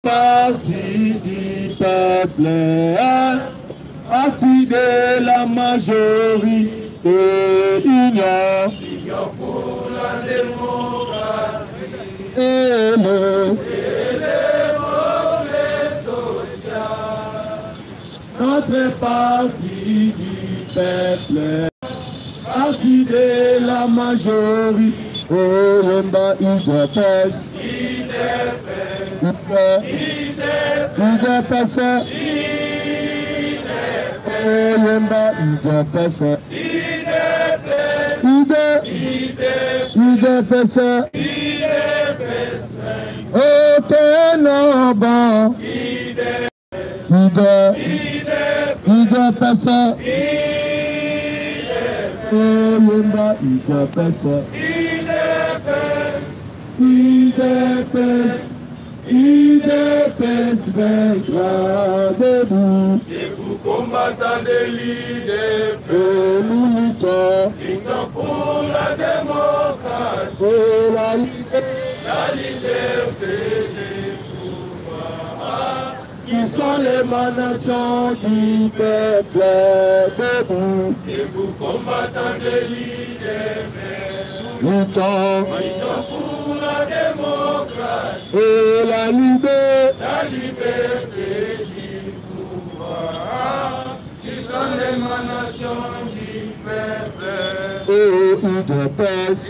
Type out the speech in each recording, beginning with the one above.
Parti du peuple, parti de la majorité, union pour la démocratie et le progrès social. Notre parti du peuple, parti de la majorité, Oyemba IDPS, IDPS, Oyemba IDPS, IDPS, Otenaba, IDPS, Oyemba IDPS, IDPS vaincra debout. Debout combattant de l'IDPS. Militants. Militants pour la démocratie. La liberté des pouvoirs. Qui sont l'émanation du peuple debout. Debout combattant de l'IDPS. Militants. Militants pour la démocratie. Et la liberté du pouvoir, qui sont l'émanation du peuple. Oh, IDPS,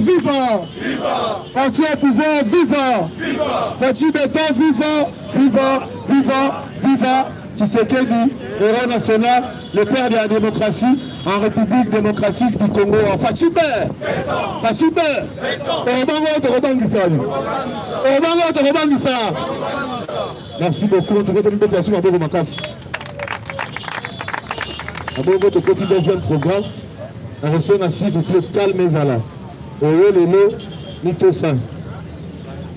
viva! Viva! Parti au pouvoir, viva! Viva! Parti béton, viva! Viva! Viva! Viva! Tshisekedi, héros national, le père de la démocratie en République démocratique du Congo. Fachibé! Fachibé! Merci beaucoup. En tout cas, nous avons fait un makas. Notre petit deuxième programme, on a reçu un site qui est calme et zala. Et le mito sang.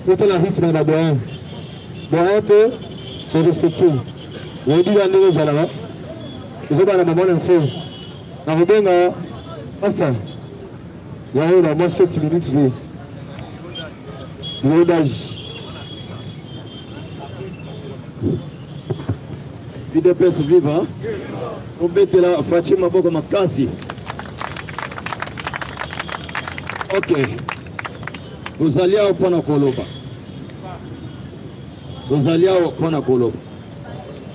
Quand on a risque dans la boîte, c'est respecté. On dit à nous zala. Ils ont la maman info. On a bien basta. Il y a eu la moins 7 minutes. Il y a eu d'âge. IDPS viva. On bête là, Fatima Boko Makasi. Ok. Vous allez au Panakoloba. Vous allez au Panakoloba.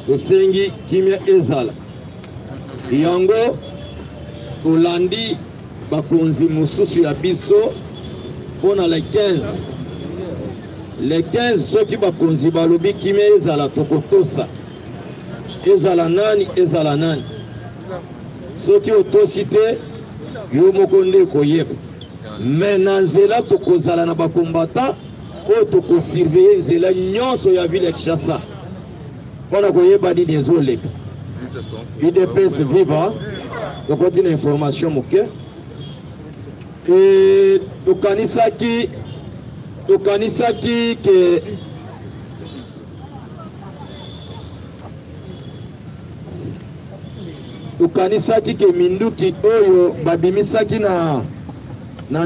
Vous sengi Kimia Ezala. Yango, Olandi, Bakonzi Moussoussi Abisso, on a les 15. Les 15, ceux qui Bakonzi Balobi Kimia Ezala Tokotosa. Ezala nani. Ceux qui ont cité, Yomokonde Koyeb. Mais Nanzela Tokozala na bakombata, o toko surveiller Zela nyonso ya ville Chassa. On a Koyeba di désolé. IDPS viva. Donc on a une information moke. Et Tokanisaki que ukanisaki ke minduki oyo babimisaki na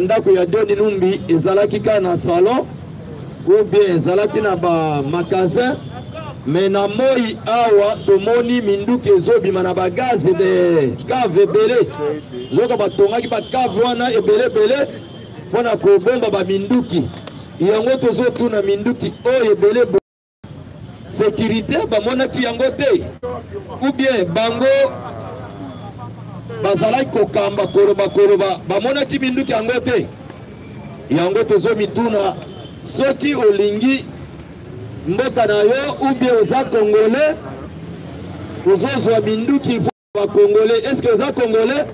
ndako ya Doni Numbi ezalaki ka na salon ou bien ezalaki na ba magasin mais na moi awa tomoni minduki ezobima na ba gaz de cave ebele loka batongaki ba cave wana ebele pona ko bomba ba minduki yango tozotuna minduki oyo ebele sécurité ba monaki yango te ou bien bango bazalaki kokamba koroba bamonaki minduki yango te yango tozomituna soki olingi mboka na yo ou bien oza congolais ozozwa minduki ba congolais est-ce que oza congolais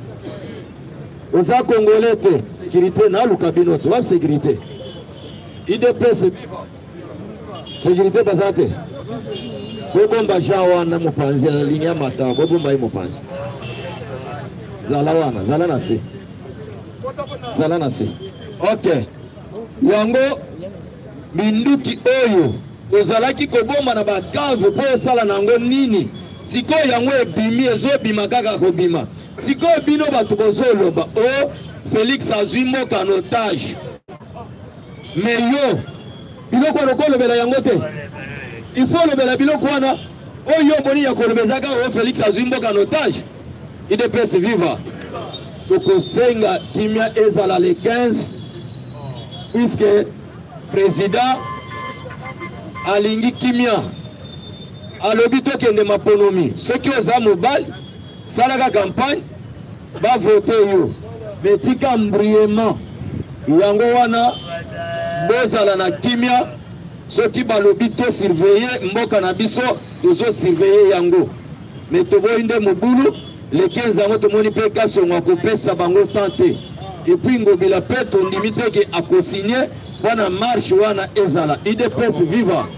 Oza Congolais, sécurité, na Lukabino, tu vois, sécurité. IDPS, sécurité, bazate. Bobomba Jawana, Mopanzi, la ligne Mata, Bobomba Mopanzi. Zalawana, Zalanase. Zalanase. Ok. Yango, Minduki Oyo, Ozalaki Koboma na Bakave, po sala nango nini. Siko yango ebimi, ezo bima kaka kobima. Siko bino batu bozoloba, o Félix azwi mboka en otage. Mais yo, biloko lokolo bela yango te. Il faut le bela biloko wana. O yo boni ya kolobezaka o Félix azwi mboka en otage. IDPS viva. Tokosenga kimia ezala le 15 puisque président alingi kimia alobi tokende maponomi soki oza mobali salaka campagne ba voter yo betika mbriement yango wana bozala na kimia soki balobi to surveiller mboka na biso tozo surveiller yango mais toboyi nde mobulu le 15 ans tomoni pe kasonga kopesa bango tante et puis ngobila pe tondimi te ke akosigner wana marche wana ezala IDPS viva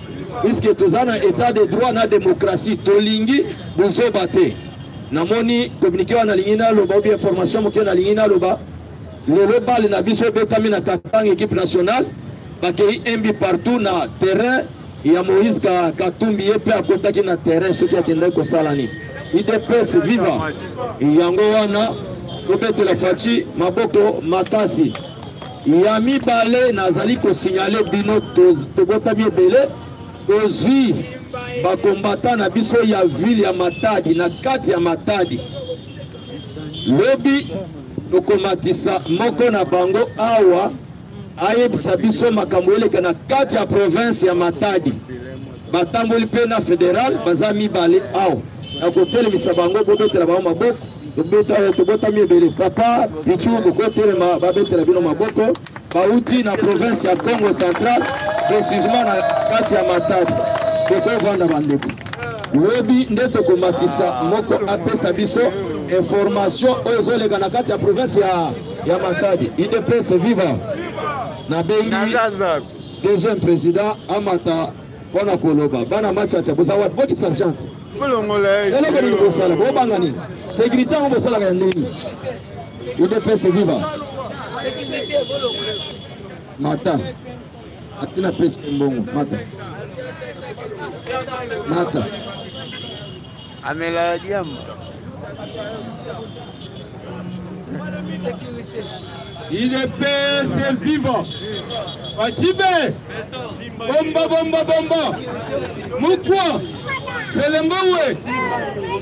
puisque tozana état de droit na démocratie tolingi bozoba te namoni communiqué wana lingi na loba ou bien information moke na lingi na loba lelo bale na biso betami na Katanga équipe nationale bakei embi partout na terrain ya Moïse Katumbi yepe akotaki na terrain soki akende kosala ni IDPS viva yango wana kobetela faci maboko makasi ya mibale nazali kosignale bino tobotami ebele tozwi bakombata na biso ya ville ya Matadi na kati ya Matadi lobi tokomatisa moko na bango awa ayebisa biso makambo eleka na kati ya province ya Matadi batamboli pe na fédéral baza mibale awa nakotelemisa bango bobetela bango maboko tobotami ebele papa pichu bokotelema babetela bino maboko bauti na province ya Congo central précisément na kati ya Matadi bokovanda bandeko lobi nde tokomatisa moko apesa biso information oyo ezoleka na kati ya province ya Matadi IDPS viva na bengi deuxième président amata mpona koloba bana machacha bozawa boki sergent eloko nini bosala bobanga nini sécurité yango bosalaka ya ndeni IDPS viva mata atina pesi mbongo mata amela diam IDPS viva Wachibe bomba mukwa Felembowe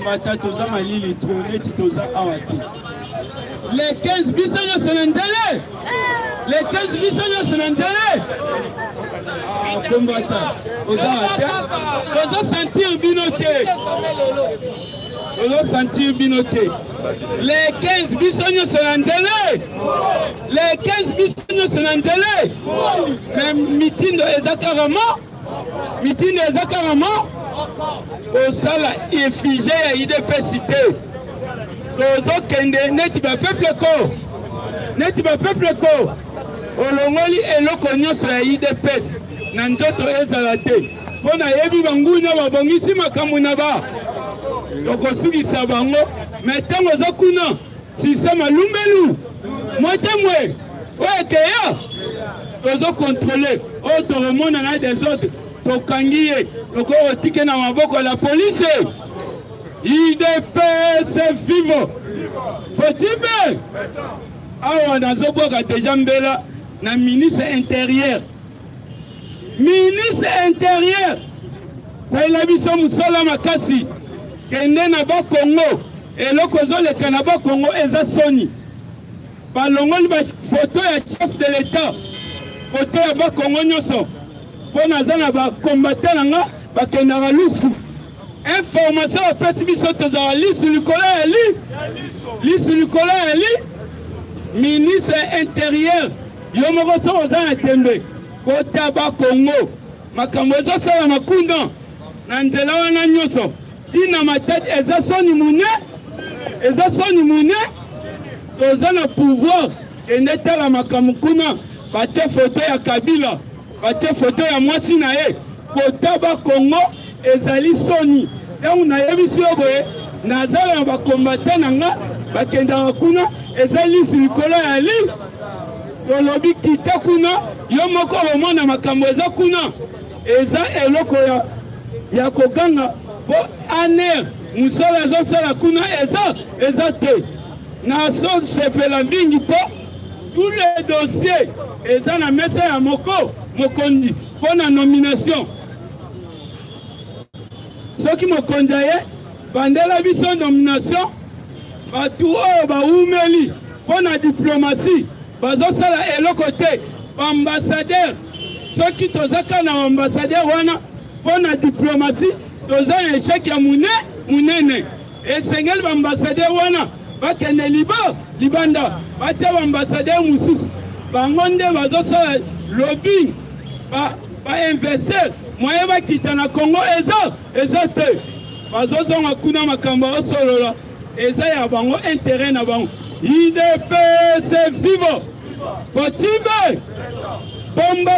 Mata toza malili troneti toza awati les 15 bisonyo senendele les 15 bisonyo senendele combattant oza ata oza sentir binote oza sentir binote les 15 bisonyo senendele les 15 bisonyo senendele mais mitindo ezakarama au sala effigie ya IDPS cité tozo kende neti ba peuple ko olongoli eloko nyonso ya IDPS na nzoto ezala te mpona yebi banguna babongisi makambo na ba tokosukisa bango me ntango oza kuna sisteme alumbelu motemwe oyo ekeya tozo kontrole oyo tokomona na des autres tokangi ye tokotike na maboko ya polise IDPS vivo Fotibe awa nazobwaka deja mbela na ministre intérieur saila biso musala makasi kende na bakongo eloko ezoleka na bakongo eza soni balongoli bafoto ya chef de l'état foto ya bakongo nyonso mpo naza na bakombate na nga bakendaka lufu information bapesi biso tozala lisu likolo ya li ministre intérieur yo moko so oza na tembe kota bakongo makambo ezosala makunda na nzela wana nyonso tina matete eza soni mune toza na pouvoir kende tala makambo kuna batie foto ya Kabila batie foto ya mwasi na ye kotaba Congo ezali soni yango nayebisi yo boye nazala na bakombata na nga bakendaka kuna ezali likolo ya li tolobi kita kuna yo moko omona makambo eza kuna eza eloko ya koganga po aner musala ezosala kuna eza te naso sepela mingi po tous les dossiers eza na mesa ya mokondi mpo na nomination soki mokondi aye bandela biso nomination batu oyo baumeli mpo na diplomatie bazosala eloko te baambassadeur soki tozaka na ambassadeur wana mpo na diplomatie toza na échec ya munene esengeli baambassadeur wana bakende libanda batia baambassadeur mosusu bango nde bazosala lobbying bainvesteur moye bakita na Congo eza te bazozonga kuna makambo osolola eza ya bango intérêt na bango IDPS vivo Fotibe bomba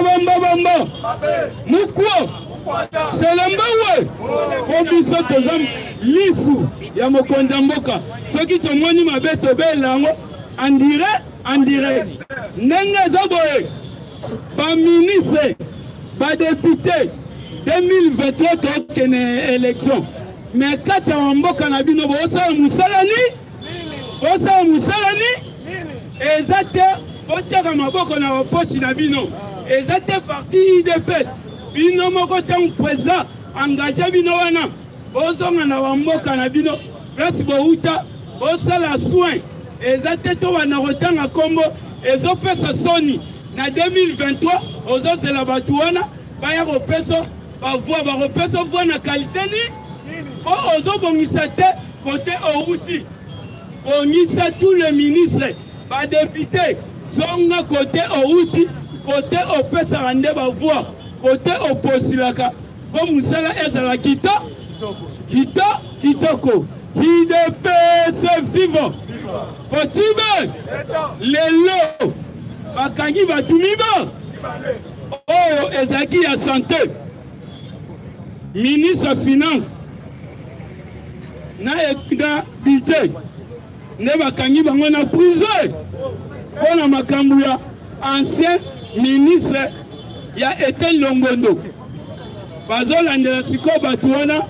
mukuo selembawe obiso toza lisu ya mokonda mboka soki tomoni mabe tobela yango andire ndenge eza boye baministre badepute 2023 tokene élection mais kati ya mboka na bino bosala musala ni eza te botiaka maboko na baposhi na bino eza te parti IDPS bino moko ntango président engage bino wana bozonga na bamboka na bino place bouta bosala soin eza te to wana kotanga kombo ezopesa soni na 2023 ozozela bato wana baya kopesa bavoi bakopesa voi na kalite ni po ozobongisa te kote outi bongisa tous les ministres badepute zonga kote outi kote opesaka nde bavoi kote oposilaka po musala ezala kitoko IDPS vivo Fotibe lelo bakangi batumiba oyo ezaki ya santé ministre finance na budget ne bakangi bango na prison mpona makambo ya ancien ministre ya Eten Longondo bazolandela sikoyo bato wana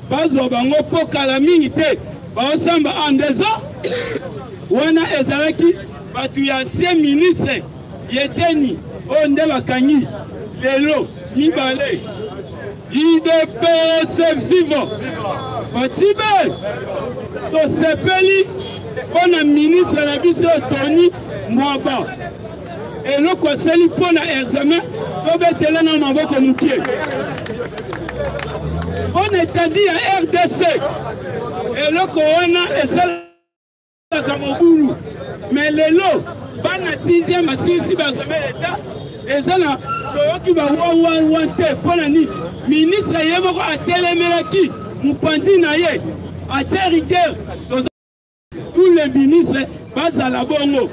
bazwa bango mpo kala mingi te baosamba andezo wana ezalaki bato ya ancien ministre Yeteni oyo nde bakangi lelo mibale IDPS vivo Fotibe tosepeli mpona ministre na biso Tony Mwaba eloko eseli mpona examen tobetela na maboko mokie mpona etandi ya RDC eloko wana esalaka mobulu me lelo bana 6e basilisi bazame leta eza na toyoki bawawawa te mpona nini ministre ye moko atelemelaki mopanzi na ye atie rigueur tous les ministres bazala bongo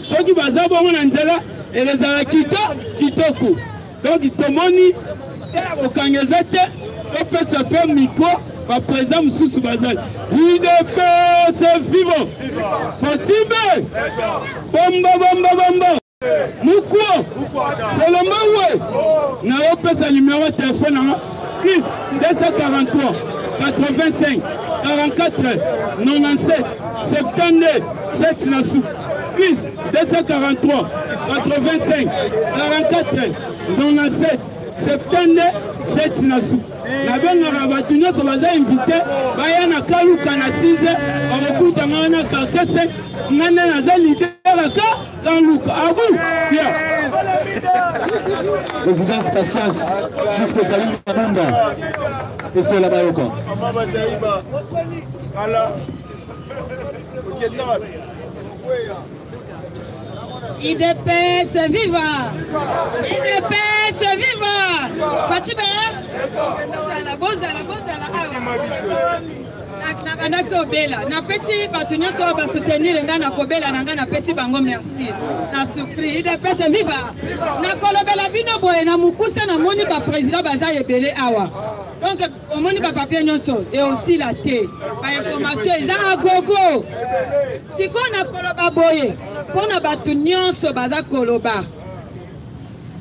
soki baza bongo na nzela elezala kitoko donc tomoni okangeza te topesa mpe mikro baprésident mosusu bazali IDPS vivo Fotibe bomba mukuo selembawe na opesa numéro ya telefone nanga plus 243 85 44 97 72 7 na sou plus 243 85 44 97 72 7 na sou nabengaka bato nyonso baza invité baya na kaluka na 6 bakokutanga wana kartese nga nde naza lideraka kaluka abu Résidence Patience, puisque Salim Kabunda et c'est là-bas au camp. IDPS viva! IDPS viva! Fotibe! Bozala awa! na kobela na pesi bato nyonso ba soutenir nga na kobela na nga na pesi bango merci na souffrir de pese viva na kolobela bino boye na mukusa na moni ba président baza ebele awa donc au moni ba papier nyonso et aussi la té ba information eza agogo siko na koloba boye pona bato nyonso baza koloba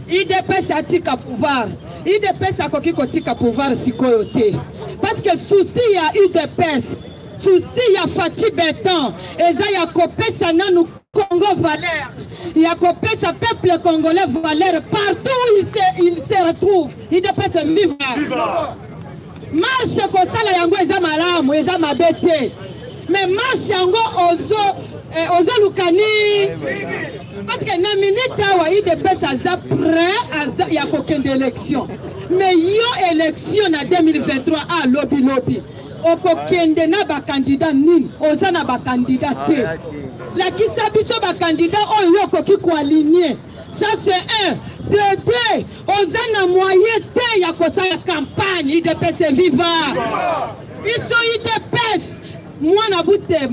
IDPS atika pouvoir IDPS akoki kotika pouvoir sikoyo te parce que souci ya IDPS souci ya Fati Beton eza ya kopesa nanu Congo valeur ya kopesa peuple congolais valeur partout où il se retrouve IDPS viva marche kosala yango eza malamu eza mabete mais marche yango ozo lukani parce que na minute awa IDPS aza prêt ya kokende élection mais yo élection na 2023 a lobby okokende na ba candidat nini oza na ba candidat te la kisa biso ba candidat oyo okoki ko aligner ça c'est un de deux oza na moyen te ya kosala campagne IDPS viva biso IDPS mwana bute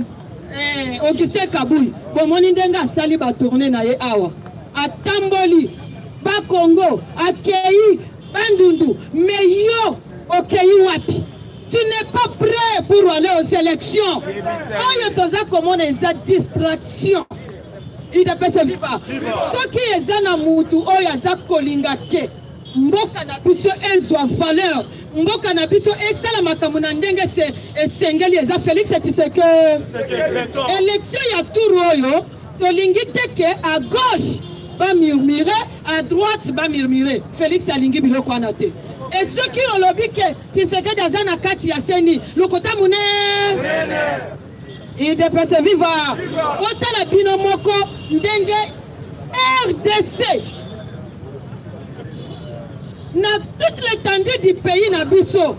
Augustin Kabuyi bomoni ndenga asali ba tourner na ye awa atamboli ba Congo akei bandundu mais yo okei wapi tu n'es pas prêt pour aller aux élections oyo toza komona eza distraction IDPS viva soki eza na mutu oyo aza kolinga ke mboka na biso ezwa valeur mboka na biso esala makambo na ndenge esengeli eza Félix Tshisekedi élection ya tour oyo tolingi teke à gauche ba murmurer à droite ba murmurer Félix alingi biloko wana te et ceux qui ont lobby que Tshisekedi aza na kati ya seni lokota mune IDPS viva otala bino moko ndenge RDC na toute l'étendue du pays na biso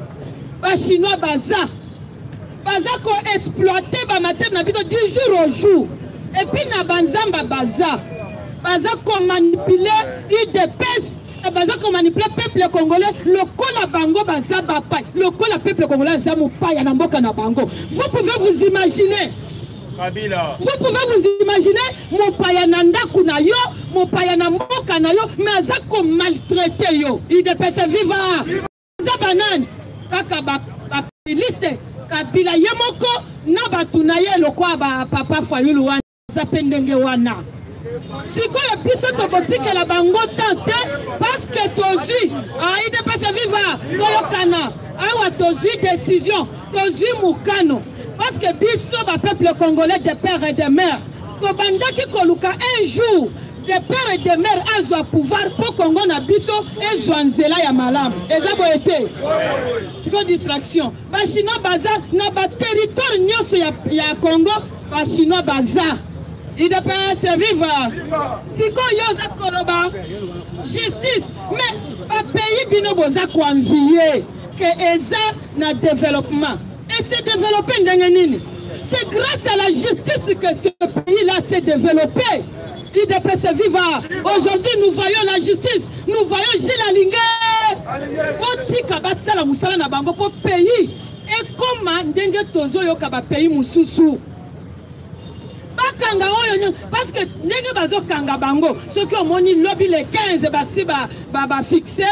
ba chinois baza ko exploiter ba matière na biso du jour au jour et puis na banzamba baza ko manipuler IDPS baza ko manipuler peuple congolais lokola bango baza bapa lokola peuple congolais za mopaya na mboka na bango vous pouvez vous imaginer Kabila. Vous pouvez vous imaginer mon paya na ndaku na yo, mon paya na mboka na yo, mais aza ko maltraiter yo. IDPS viva. Za banane. Kaka ba liste Kabila yemoko na batuna ye lokwa ba papa Fayulu wana za pendenge wana. Siko ya biso to botike la bango tante parce que tozi IDPS viva koyokana. Awa tozi décision, tozi mukano. Parce que biso ba peuple congolais de père et de mère kobanda ki koluka un jour de père et de mère azwa pouvoir pour Congo na biso ezwa nzela ya malamu eza boyete siko distraction ba chinois baza na ba territoire nyonso ya Congo ba chinois baza IDPS viva siko yoza koroba justice mais ba pays bino boza ko envier que eza na développement. Et s'est développé, c'est grâce à la justice que ce pays-là s'est développé. IDPS viva. Aujourd'hui, nous voyons la justice. Nous voyons Gilles Alingé. Otika basala musala na bango pour pays. Et comment ndenge tozo yo kaba pays mususu. Bakanga oyo parce que ndenge bazo kanga bango. Ceux qui ont moni lobby les 15 basi ba fixé.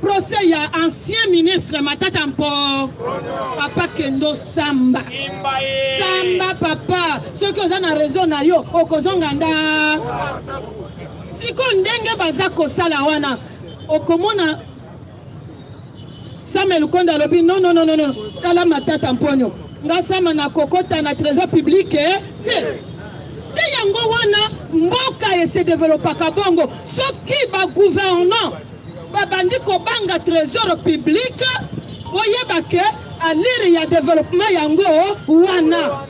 Procès, il y a ancien ministre Matata Mpo, papa Kendo Samba. Samba papa, ceux qui ont raison na yo, okozonganda. Si kon ndenge bazako sala wana, okomona Samuel Konda lobi non, kala Matata Mponyo. Nga sama na kokota na trésor public te yango wana mboka e se développa kabongo. Soki ba gouvernement babandi ko banga trésor public oyeba ke alire ya développement yango wana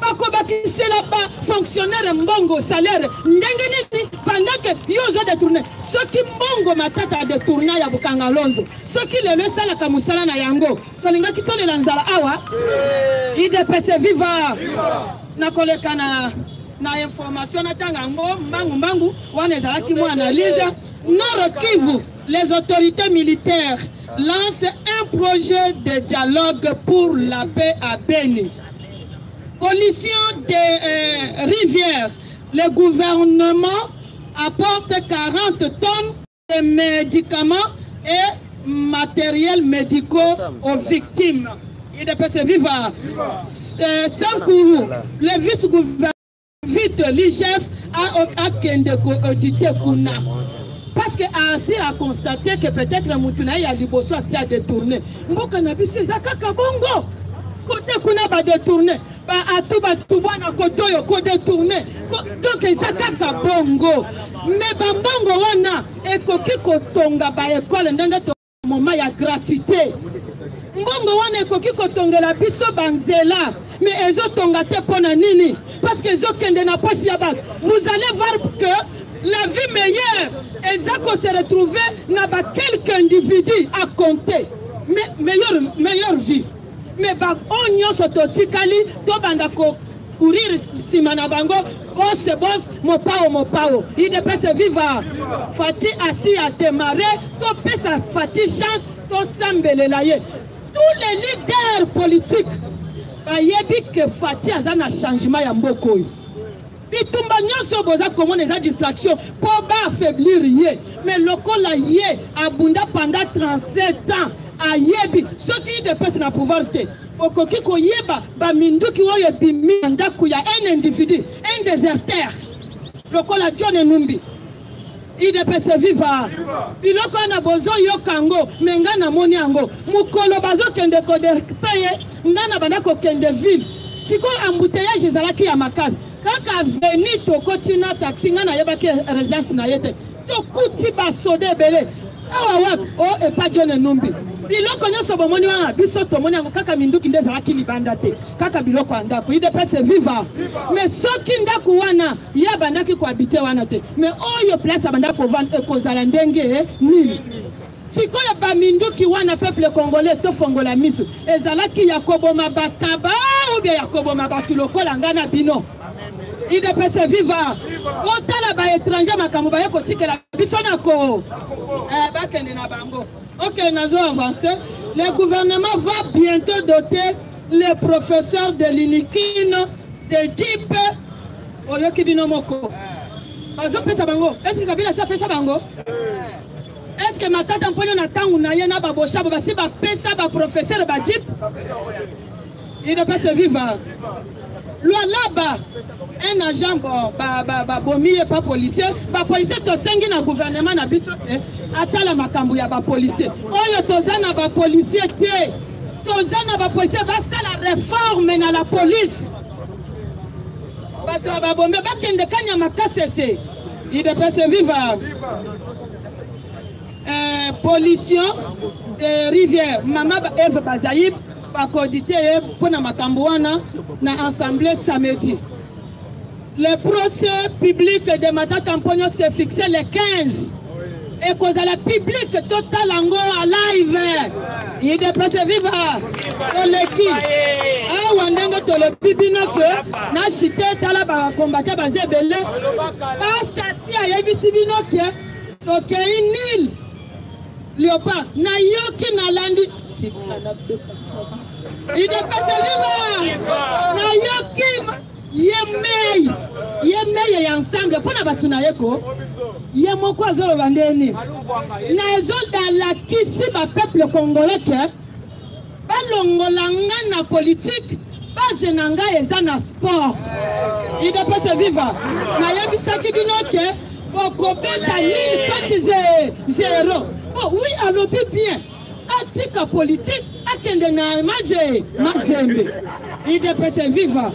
bako bakisela ba fonctionnaire mbongo salaire ndenge nini pendant que yozo détourner soki mbongo matata a détourner ya bukanga lonzo soki lelo sala kamusala na yango falinga kitole la nzala awa IDPS viva na koleka na information na tanga ngo mbangu wana ezalaki mo analyse Nord Kivu, les autorités militaires lancent Aucun projet de dialogue pour la paix à Beni. Pollution des rivières. Le gouvernement apporte 40 tonnes de médicaments et matériels médicaux aux victimes. Il est passé vivre. Sankourou, le vice-gouverneur, vite, l'IGF a audité Kuna. Parce qu'ainsi a constaté que peut-être Moutunaï a liboso a détourné. Mboka Nabisu Zakaka Bongo. Côté Kuna va détourner. Atuba Tubana Kotoyo ko détourné. Donc Zakaka Bongo. Mais Bambongo wana ekoki kotonga ba école ndenge to moment ya gratuité. Mbongo wana ekoki kotongela biso banzela. Mais ezotonga te pona nini? Parce que ezokende na poche ya bak. Vous allez voir que la vie meilleure, Ezako se retrouver n'a pas quelques individus à compter. Mais meilleure vie. Mais bah on y sototikali to bandako courir simana bango boss mopao. Il ne peut se vivre. Fati assis à démarrer, to pesa Fati chance to sambele laye. Tous les leaders politiques ba yebi que Fati azana changement ya mboko. Bitumba nyonso boza comment les distractions pour ba affaiblir yé mais lokola yé abunda pendant 37 ans a yebi ceux qui de personne à pouvoir te okoki ko yeba ba minduki oyo bimi ndaku ya un individu un déserteur lokola John Numbi il de personne vivre biloko na bozo yo kango menga na moni yango mukolo bazo kende ko de paye ngana banda ko kende ville siko embouteillage ezalaki ya makasi. Kaka veni to kotina taxi ngana yebaki résidence na yete to kuti ba sode belé awa o e pa John Numbi biloko nyoso bomoni wana biso to moni kaka minduki ndeza laki libanda te kaka biloko andako ide pese viva mais soki ndaku wana ya bandaki ko habiter wana te mais oyo place abanda ko vendre ekozala ndenge nini sikoyo ba minduki wana peuple congolais to fongola miso ezalaki yakobo mabataba ou bien yakobo mabatu lokola ngana bino. Il de peut se vivre. Autant là-bas étranger makambo ba yeko tikela biso nako. Bakende na bango. OK, nazo avancer. Le gouvernement va bientôt doter les professeurs de l'INIKIN de JIP oyoki bino moko. Bazo pesa bango. Est-ce que Kabila sa pesa bango? Est-ce que matata mponyo na tangu na ye na babosha ba si ba pesa ba professeur ba JIP? Il de peut se vivre. Là-bas, un agent bomi et pas policier, ba policier to sengi na gouvernement na biso atala makambu ya ba policier. Oyo tozana ba policier te. Tozana ba policier ba la réforme na la police. Ba ba bombe ba kende kanya makasese. Il de peut se vivre. Pollution des rivières. Mama Eve Bazaïb va coordonner pour na makambuana na assemblée samedi. Le procès public de Matata Mponyo s'est fixé le 15. Et cause à la public total ango à live. Il est procès viva. Oleki. Ah wandenge to le pibino que na chité tala ba combattre ba zebele. Pastasi ayebisi bino ke to ke nil. Léopard, na yoki na landi. Il est passé vivant. Na yoki yemei ensemble. Pona batuna yeko. Yemoko azolo vandeni. Na ezolda la kisi ba peuple congolais ke. Balongolanga na politique. Base nanga eza na sport. Il est passé vivant. Na yebisaki binoke. Okobeta 1000 bon, oui, alors bien. Atika politique, akende na mazembe. Il dépêche vivre.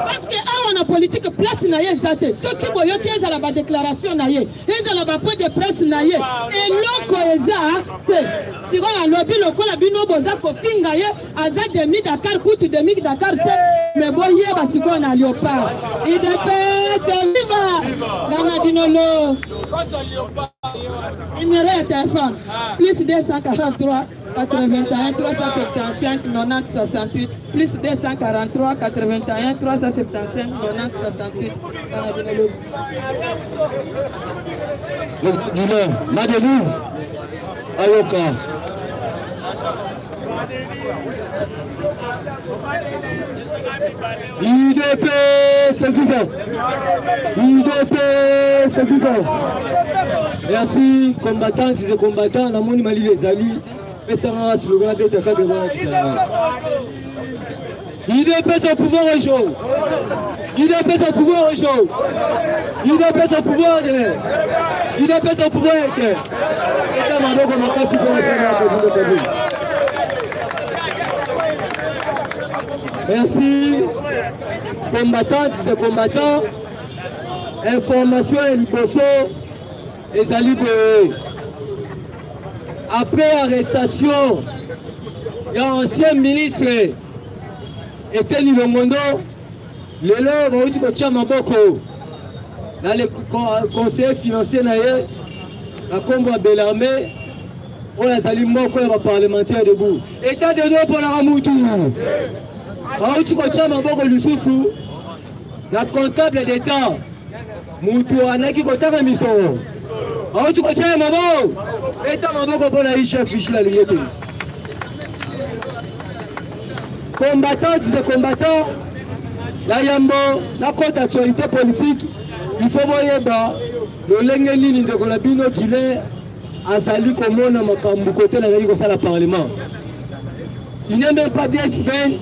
Parce que on a politique place na yezate. Ceux qui boyo qui ont la déclaration na ye, ils ont la point de presse na ye. Et loko eza, c'est quoi un lobby local la bino boza ko finga ye, aza demi Dakar coûte demi Dakar te, mais boye basiko na Léopard. Il dépêche vivre. Gana binolo. Numéro de téléphone plus 243 81 375 90 68 plus 243 81 375 90 68. La devise Ayoka. UDP, c'est vivant. UDP, c'est vivant. Merci, combattants et combattants. La moni mali les alliés. Mais ça va se lever avec ta carte de voix. UDP, son pouvoir est chaud. UDP, son pouvoir est chaud. UDP, son pouvoir est. UDP, son pouvoir est. Et ça m'a donné comme un cas pour la chaîne de Kabul. Merci. Combattantes et combattants. Information et liposo. Les alliés de. Après arrestation, il y a un ancien ministre. était Lilongondo, le lot va dire que tu as maboko. Dans le conseil financier naïe, la combo à Bellarmé, on a sali moko ya parlementaire debout. État de droit pour la Ramoutou. Va dire que tu as maboko lisusu, la comptable d'État, Moutou anaki kotaka miso. Va dire que tu as maboko, État maboko pour la chef fichi la ligne. Combattants, des combattants, la yambo, la côte actualité politique, il faut voir le lengeli de Kolabino qui est à Sali Komona Makambu côté la Gali Kosa la Parlement. Il n'est même pas 10 semaines,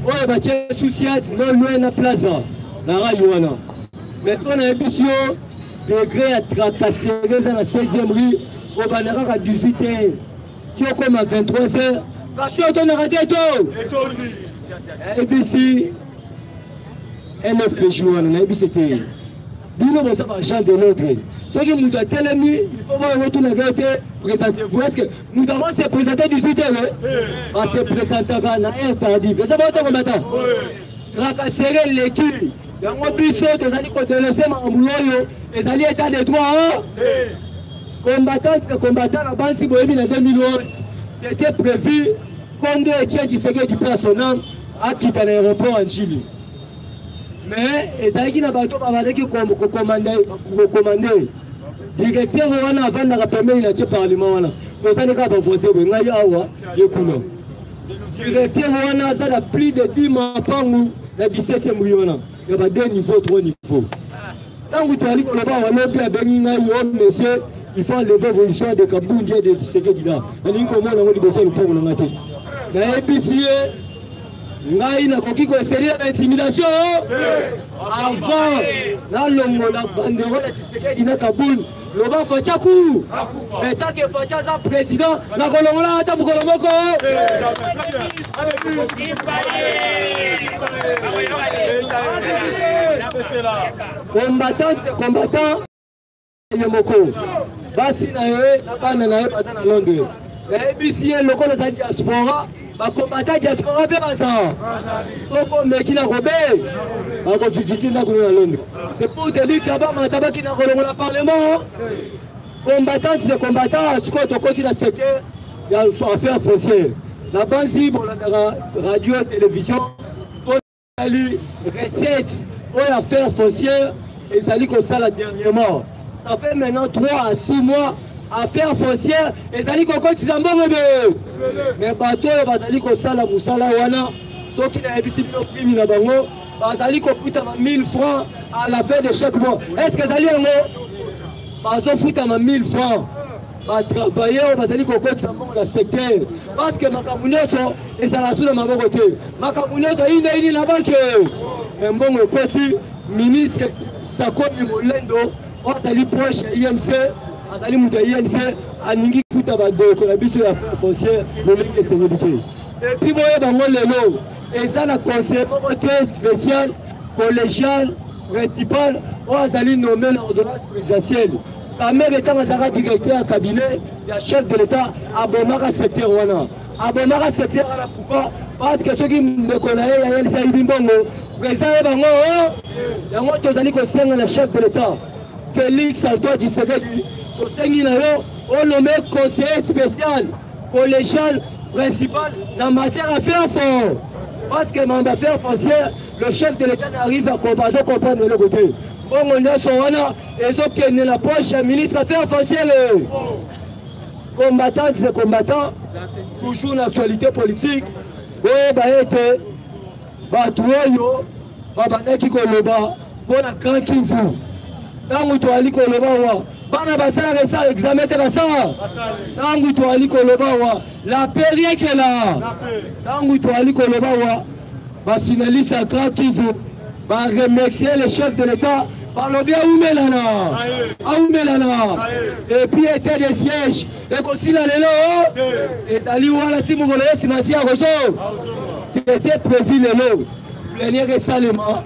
où il va être souciat, non loin la plaza, la Rayouana. Mais son ambition, degré à tracasser dans la 16e rue, au Banara à 18h, tu es comme à 23h. Parce qu'on a raté tout. Et puis si NFPJ, on a c'était Bino Bosa de l'autre. Ce qui nous a tellement il faut voir retour la vérité. Présentez-vous. Est-ce que nous avons se présenter 18 heures? On se présenter à la heure tardive. Ça va être combattant. Tracasser l'équipe. Il y a un bus des alliés qui ont laissé ma boulot. Les alliés état de droit. Combattants, la base si vous avez mis en 2011. C'était prévu qu'on doit étienne du secret du personnel à quitter l'aéroport en Chili. Mais les qui n'a pas qui commander. Directeur on a avant de permettre le parlement là. Vous avez qu'à forcer vous ngai awa yekuno. Directeur on a ça plus de 10 mois par nous la 17e million. Il y a 2 niveaux 3 niveaux. Quand vous allez qu'on va on bien benga yo monsieur il faut enlever l'évolution de Kaboundé de secret là. Et comment on va bosser le pour le matin. Na EPC ngai na koki ko essayer l'intimidation avant na longo la banderole de secret ina Kaboul loba facha ku eta ke facha za président na kolongola ata bukolomoko combattant yemoko basi na ye na bana na ye baza na Londres na EPC lokola za diaspora ba combattant diaspora pe baza soko meki na kobe ba ko visiter na kuna Londres c'est pour te dire que ba mataba ki na kolongola parlement combattant de combattant ce qu'on continue à secteur il y a affaire foncière la base bon la radio télévision pour ali recette ou affaire foncière et ça dit comme ça la dernièrement ça fait maintenant 3 à 6 mois affaire foncière et ça dit qu'on continue à mais bateau va dire comme ça la musala wana ceux qui n'a évité le prix na bango va dire qu'on fout 1000 francs à la fin de chaque mois est-ce que ça dit en bazo fout 1000 francs va travailler va dire qu'on continue à la secteur parce que makamuneso et ça la sous ma côté makamuneso il na banque mais bon côté ministre Sakobi Molendo on s'allie proche INC on s'allie muta INC aningi futa badoko la biso ya foncière le link de sécurité et puis moi bango lelo et ça la conseil spécial collégial principal on s'allie nommer l'ordonnance présidentielle la mère étant à directeur cabinet du chef de l'État à Bomaka secteur wana à Bomaka secteur wana pourquoi parce que ceux qui me connaissent il y a une série bimbongo président bango yango tozali kosenga na chef de l'État Félix Antoine Tshisekedi kosengi na yo on nommé conseiller spécial collégial principal dans matière affaires fort parce que dans affaires foncières le chef de l'État n'arrive à comprendre le côté bon on est sur wana ezokende la poche ya ministre affaires foncières combattants et combattants toujours l'actualité politique ba été bato oyo babandaki koloba mpona Grand Kivu ntango toali koloba wa bana basalaka esa examen te basala ntango toali koloba wa la paix rien que là ntango toali koloba wa bafinaliste ya Grand Kivu baremercier le chef de l'état balobi aumelana et puis était des sièges ekosila lelo ezali wana ti mokolo ye nsima si ya koso c'était prévu lelo plénière esalema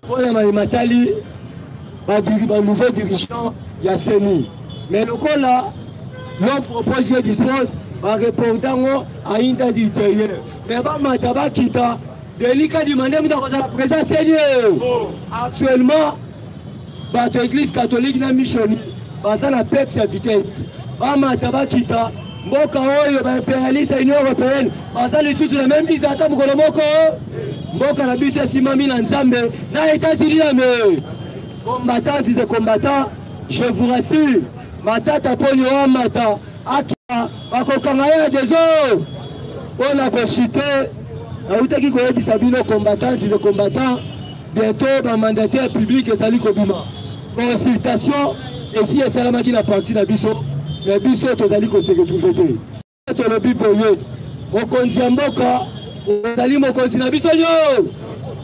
mpona mayematali nouveau dirigeant ya seni mais lokola l'on propose Dieu dispose bareportango à inta du intérieur mais bamata bakita delika dimande muta kozala présent seigneur actuellement bato église catholique na missioni baza na pexe ya vitesse bamata bakita mboka oyo baimpérialiste ya union européenne baza lisusu na même visa ata mokolo moko mboka na biso esimami na nzambe na états-unis na me combattant disait combattant je vous rassure matata poni o mata akita bakokanga ye ya jezo mpona kochite nautaki koyebisa bino combattant disait combattant bientôt bamandataire public ezali kobima consultation esi esalamaki na parti na biso mais biso tozali koseretrouve te tolobi boye mokonzi ya mboka ozali mokonzi na biso nyo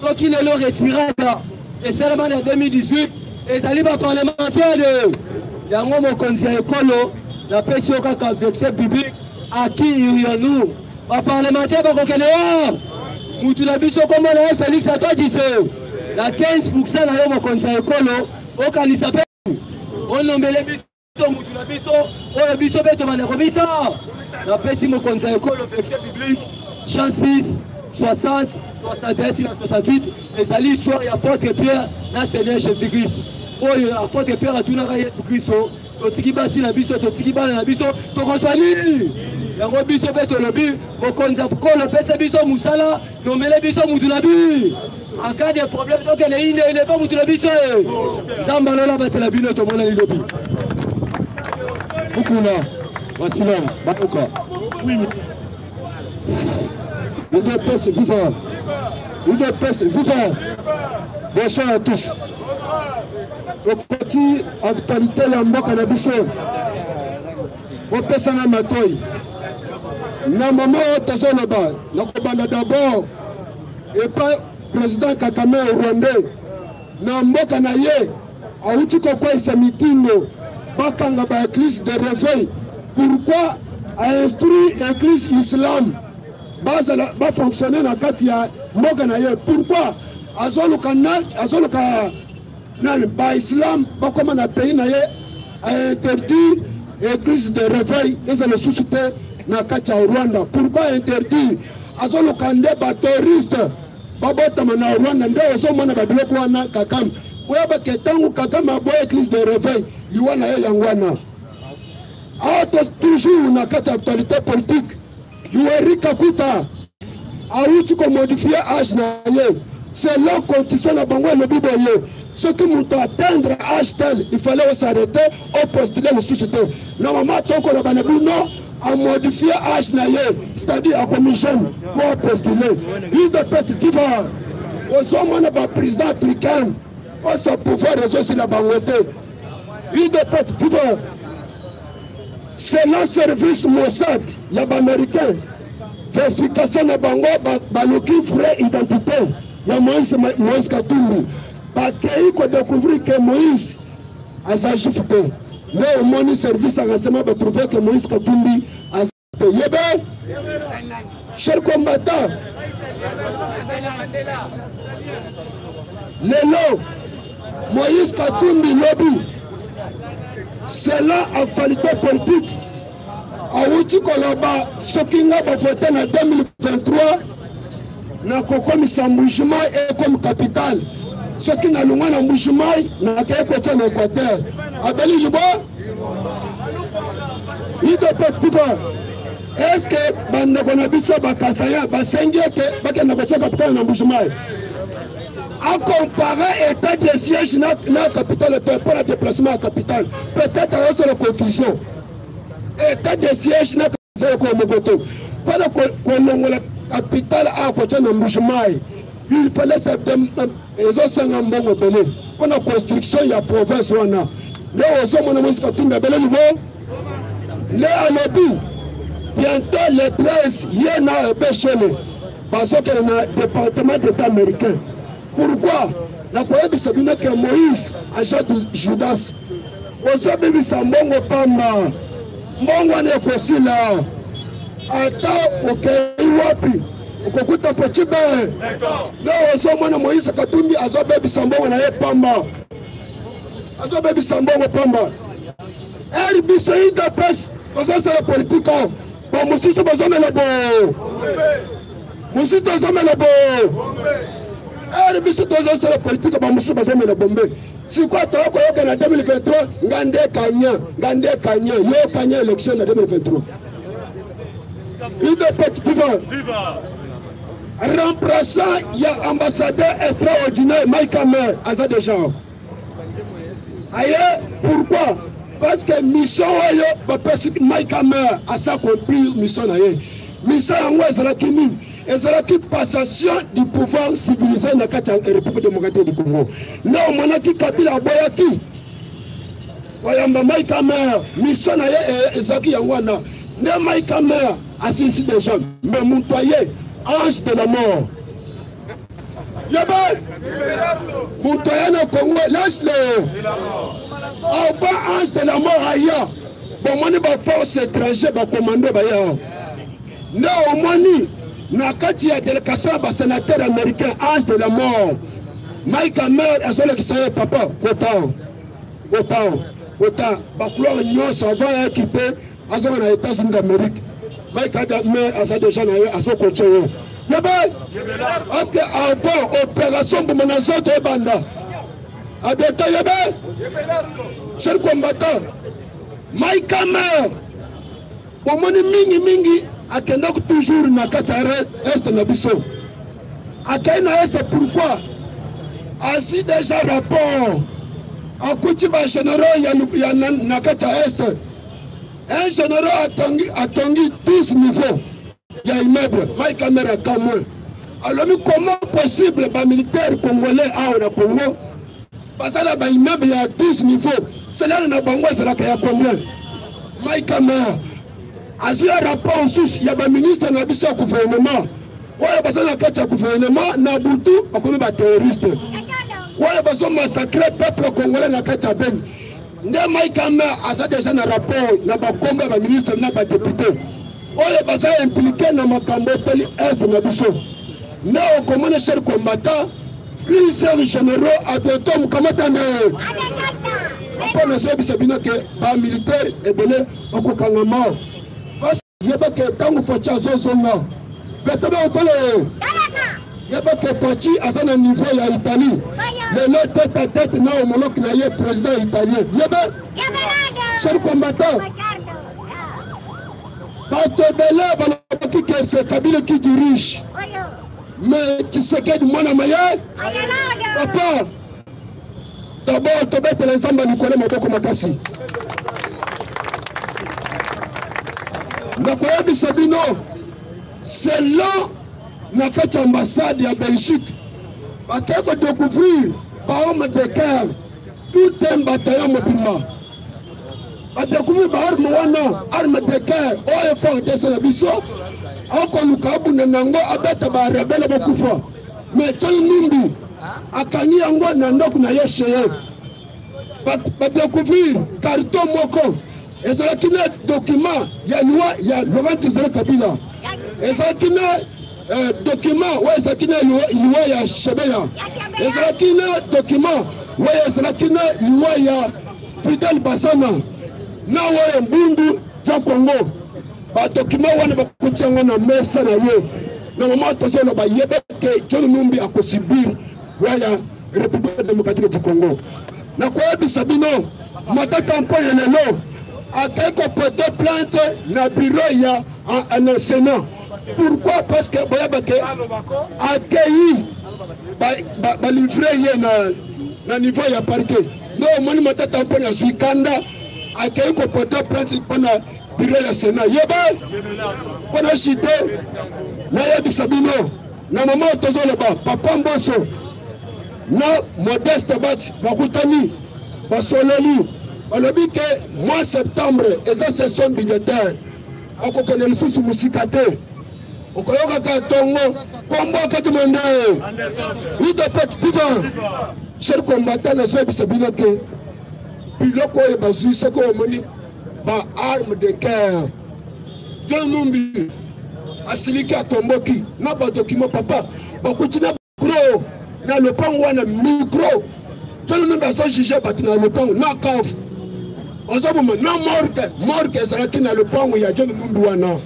soki lelo retirada esalama na 2018 ezali baparlementaire de yango mokonzi ya ekolo napesi yo kaka verset biblique aki irionu baparlementaire bakokende wa mutu na biso kombo na ye Félix Antoine na 15% na yo mokonzi ya ekolo okanisa mpe onombele biso mutu na biso oyo biso mpe tobanda kobita napesi mokonzi ya ekolo verset biblique Jean 6 60 61 na 68 ezali histoire ya apôtre Pierre na Seigneur Jésus-Christ oyo apôtre Pierre atunaka Yesu Kristo totiki basi na biso totiki bana na biso tokozwa nini yango biso mpe tolobi mokonzi ya ekolo opesa biso mosala nomele biso mutu na bi en cas de problème donc ele inde ene mpe mutu na biso nzambe alola batela bino tomona lilobi bukuna basilam baluka oui UDPS vivant UDPS vivant bonsoir à tous okoti actualité ya mboka na biso opesana matoi na mama oyo tozoloba nakobanda d'abord epai président Kakame rwandais na mboka na ye awuti kokwesa mitindo bakanga ba église de réveil pourquoi a instruit église islam ba fonctionner na kati ya mboka na ye pourquoi azoluka nani ba islam bakoma na pays na ye a interdit église de réveil ezala lisusu te na kati ya Rwanda pourquoi interdit azoluka nde ba touriste babotama na Rwanda nde ozomona babiloko wana Kakame oyeba ke ntango Kakame aboya église de réveil liwa na ye yango wana ato toujours na kati ya actualité politique Yoweri Kaguta awuti komodifie âge na ye selon constitution na bango elobi boye soki moto atteindre âge tel il fallait s'arrêter au postuler lisusu te na mama tokoloba na bino a modifié âge na ye c'est-à-dire a commis jeune pour postuler UDPS diva ozomona ba président africain oso pouvoir rezosi na bango te UDPS diva selon service Mossad ya baaméricain vérification na bango baluki vraie identité ya Moïse Katumbi bakei kodécouvrir que Moïse aza juif te mais omoni service à renseignement batrouvé que Moïse Katumbi aza te yebe cher combattant lelo Moïse Katumbi lobi selon actualité politique awuti koloba soki nga bavote na 2023 na kokomisa Mbuji-Mayi comme capitale soki nalongwa na Mbuji-Mayi nakei kotia na Équateur abeli libo UDPS pipa est-ce que bandeko na biso bakasaya basengi ete bakenda kotia capitale na Mbuji-Mayi à comparer état de siège na capitale pour le déplacement à capitale peut-être à la confusion état de siège na capitale ko mogoto pour la capitale à côté na Mbuji-Mayi il fallait ezosanga mbongo ebele mpona construction ya province wana nde ozomona Moïse Katumbi ebele libo nde alobi bientôt le 13 ye na ebeshele bazokende na département d'état américain. Pourquoi nakoyebisa bino ke Moïse agent de Judas ozobebisa mbongo pamba mbongo wana ekosila ata okei wapi okokuta pochibe nde ozomona Moïse Katumbi azobebisa mbongo na ye pamba azobebisa mbongo pamba eri biso idps tozosala politike bamosusu bazomela bo mosusu tozomela bo eri biso tozosala politike bamosusu bazomela bombe sikoyo tokoyoka na 2023 ngande kanya yo kanya élection na 2023 UDP viva remplaçant ya ambassadeur extraordinaire Mike Hammer aza déjà aye pourquoi parce que mission oyo bapesi Mike Hammer asa accomplir mission na ye mission yango ezalaki nini ezalaki passation du pouvoir civilisé na kati ya République démocratique du Congo nde omonaki Kabila aboyaki oyamba Mike Hammer mission na ye ezalaki yango wana nde Mike Hammer asilisi déjà mais moto aye ange de la mort yebe moto aye na Congo lâche-le avant ange de la mort aya bomoni baforce étranger bacommando baya nde omoni na kati ya délégation ya basénateur américain ange de la mort Mike Hammer azolekisa ye papa kota bacouleur nyonso avant yaki mpe azonga na États-Unis d'Amérique Mike Hammer aza déjà na ye azokoche yo yebe parce que avant opération bomona zoto ebanda abeta yebe cher combattant Mike Hammer bomoni mingi akendaki toujours na kati ya est na biso akei na est pourquoi asi déjà rapport akuti bagénéraux ya na kati ya est un général atongi 12 niveaux ya immeuble Mike Hammer akamwe alobi comment possible bamilitaire congolais awa na Congo basala baimmeuble ya 12 niveaux selala na bango ezalaka ya combien Mike Hammer azwi ya rapport susu ya baministre na biso ya gouvernement oyo baza na kati ya gouvernement na butu bakomi baterroriste oyo bazomassacre peuple congolais na kati ya Beni nde Mike Hammer aza déjà na rapport na bakombo ya baministre na badepute oyo baza impliqué na makambo etali est na biso nde okomona cher combattant plusieurs généraux abeto mokamatane mpo nazoyebisa bino ke bamilitaire ebele okokangama yebake ntango Faci azozonga betobe otole yebake Faci aza na niveau ya Italie lelo tête à tête na homologue na ye président italien yebe cher combattant bato ebele balobaki ke c'est Kabila qui dirige mais Tshisekedi mwana maye papa d'abord tobetela nzambe likolo maboko makasi nakoyebisa bino selon na kati ya ambassade ya Belgique bakei kodécouvrir bahomme de guerre tout un bataillon mobima badécouvrir baarme wana arme de guerre oyo FARDC na biso akoluka abunda nango abeta barebele bokufa mais Tony Numbi akangi yango na ndako na ye cheye badécouvrir carton moko ezalaki na document ya loi ya Laurent Désiré Kabila ezalaki na document oyo ezalaki na loi ya Shebeya ezalaki na document oyo ezalaki na loi ya Fidel Basana na oyo mbundu ya Congo badocument wana bakuti yango na mesa na ye na mama tozona bayebeke John Numbi akosibir ya République démocratique du Congo na koyebisa bino matata mpo ya lelo akeko porter plainte na bureau ya en Sénat. Pourquoi? Parce que boyabake accueilli ba livrer ye na niveau ya parquet. No moni matata mpo ya Zwikanda akeko porter plainte pona bureau ya Sénat. Yeba pona chité na yebisa bino na mama tozoloba papa Mboso na Modeste Bach bakutani basololi balobi ke mois septembre eza session budgétaire akokende lisusu musika te okoyokaka tongo kombo akadimande idepet piva cher combattant nazoyebisa bino ke biloko oyo bazwi soki omoni ba arme de guerre John Numbi asiliki atomboki na badokima papa bakuti na micro na lopango wana micro John Numbi azojuge bato na lopango na kafu ozoboma na morgue ezalaki na lopango ya John Numbi wana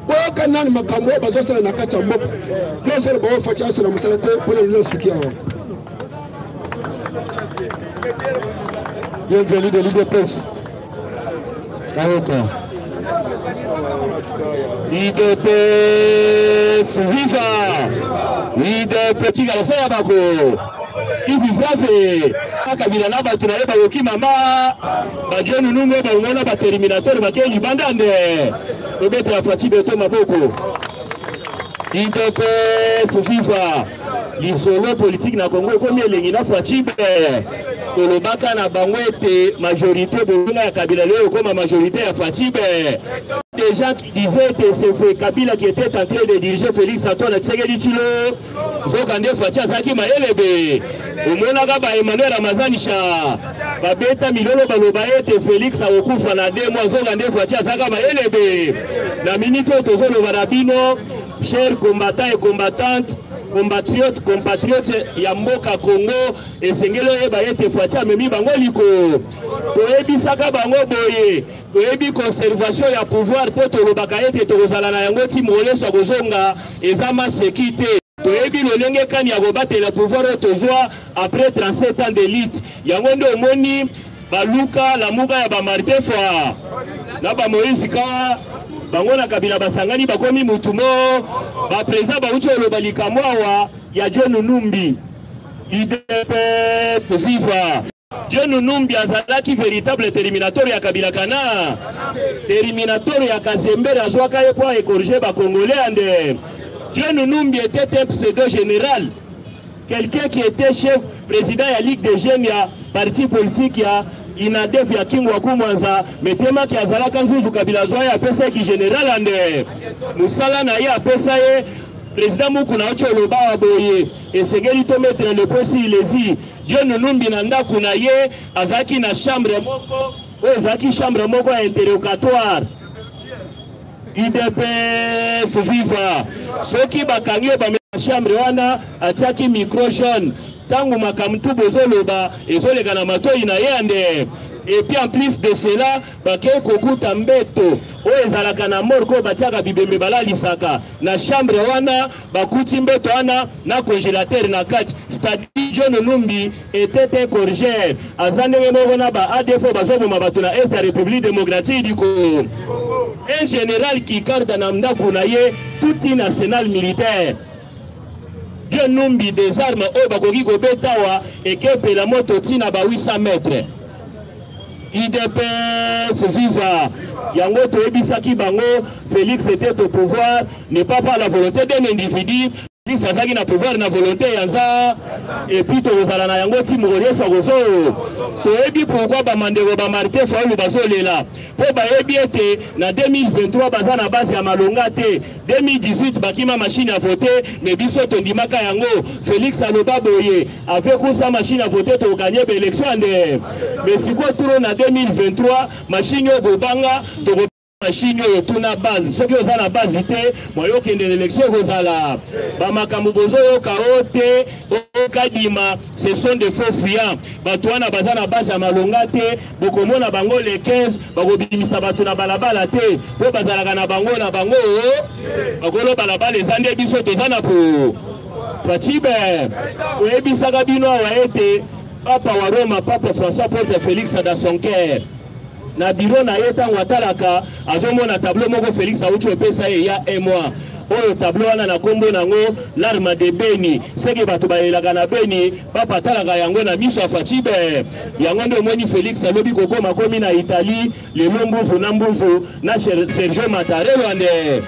boyoka nani makambo oyo bazosala na kati ya mboka nyonsele baofaci asala mosala te mpona lelo suki awa. Bienvenue de l'IDPS. Marocain. IDPS viva! IDPS Tigalasa Bako. Ivi Vrave. Kabila na batu na yeba yoki mama. Bajonu nungo ba umona ba terminator ba keli bandande. Obete afati beto maboko. IDPS viva. L'isolo politique na Congo comme elengi na Fatibe. Kolobaka na bangwete majorité de la Kabila leo comme majorité à Fatibe. Des gens qui disaient que c'est Kabila qui était en train de diriger Félix Antoine Tshisekedi Tshilo. Zokande Fatia Zaki Maelebe. Umona ba Emmanuel Ramazanisha. Babeta milolo baloba ete Félix aokufa na 2 mois Zokande Fatia Zaka Maelebe. Na minute tozolo barabino, chers combattants et combattantes, compatriotes ya mboka Congo esengelo eba yete Fatia memi bango liko toyebi saka bango boye toyebi conservation ya pouvoir po tolobaka yete tokozala na yango ti moleso kozonga ezama sécurité toyebi lolenge kani ya kobatela pouvoir tozwa après 37 ans d'élite yango nde omoni baluka lamuka ya ba Martin Fwa na ba Moïse Ka bango na Kabila basangani bakomi mutumo ba président ba ucho lo balikamwa ya John Numbi IDPS viva. John Numbi azalaki véritable terminateur ya Kabila kana terminateur ya Kazembe azwaka ye pour écorger ba congolais ande. John Numbi était un pseudo général, quelqu'un qui était chef président ya Ligue des jeunes ya parti politique ya Inadef ya Kingwa Kumwanza metema ki azalaka nzuzu Kabila zwa ya pesa ki general ande musala na ye apesa ye président Mukuna ocho loba wa boye esengeli to mettre le posi lezi John Numbi na ndaku na ye azaki na chambre moko o azaki chambre moko interrogatoire IDPS viva soki bakangi ba chambre wana ataki micro jaune tangu makamtu bozoloba ezoleka na matoi na yande. Et puis en plus de cela bake kokuta mbeto o ezalaka na morko batiaka bibembe balalisaka na chambre wana bakuti mbeto wana na congélateur na kati. C'est-à-dire John Numbi était un corgère azandenge moko na ba ADF bazoboma bato na Est ya République démocratique du Congo. Un général qui garde na ndaku na ye tout un arsenal militaire. John Numbi des armes au bakoki kobetawa ekepe la moto tina ba 800 mètres. IDPS viva. Yango toyebisaki bango Félix était au pouvoir n'est pas par la volonté d'un individu. Félix azaki na pouvoir na volonté yanza et puis tozala na yango ti moroye sokozo. Toyebi pourquoi ba mandeko ba Martin Fayulu bazolela. Po bayebi ete na 2023 baza na base ya malonga te. 2018 bakima machine à voter mais biso tondimaka yango Félix aloba boye avec sa machine à voter to gagner l'élection ande. Mais si quoi tourne na 2023 machine yo bobanga to machine yo tuna base soki oza na base te moyo kende l'élection kozala ba makambo bozo yo kaote okadima ce sont des faux fuyants bato wana baza na base ya malonga te bokomona bango le 15 bakobimisa bato na balabala te po bazalaka na bango bakolo balabala ezande biso toza na po Fatibe oyebisaka bino awa ete papa wa Roma papa François porte Félix dans son cœur na bureau na ye tango atalaka azomona tableau moko Félix auti opesa ye ya 1 mois oyo tableau wana na kombo nango l'arme de Beni seke bato bayelaka na Beni papa atalaka yango na miso ya Fatibe yango nde omoni Félix alobi kokoma komi na Italie lelo mbuzu na Sergio Mattarella ande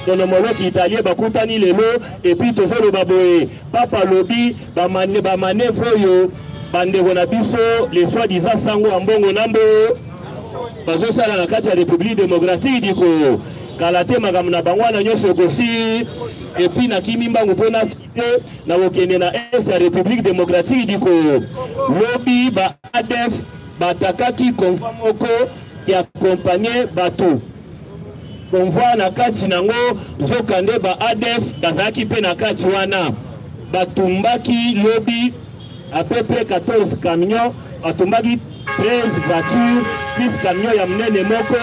ton homologue italien bakutani lelo et puis tozo le baboye papa lobi ba manœuvre yo bandeko na biso les soi-disant sango ambongo nambo bazo sala na kati ya République démocratique diko kalate makambo na bango na nyonso kosi et puis na kimimbangu pona cité na okende na est ya République démocratique diko lobi ba ADF batakaki convoi moko ya accompagner bato convoi na kati nango zokande ba ADF bazaki pe na kati wana batumbaki lobi à peu près 14 camions batumbaki 13 voitures plus camions ya mnene moko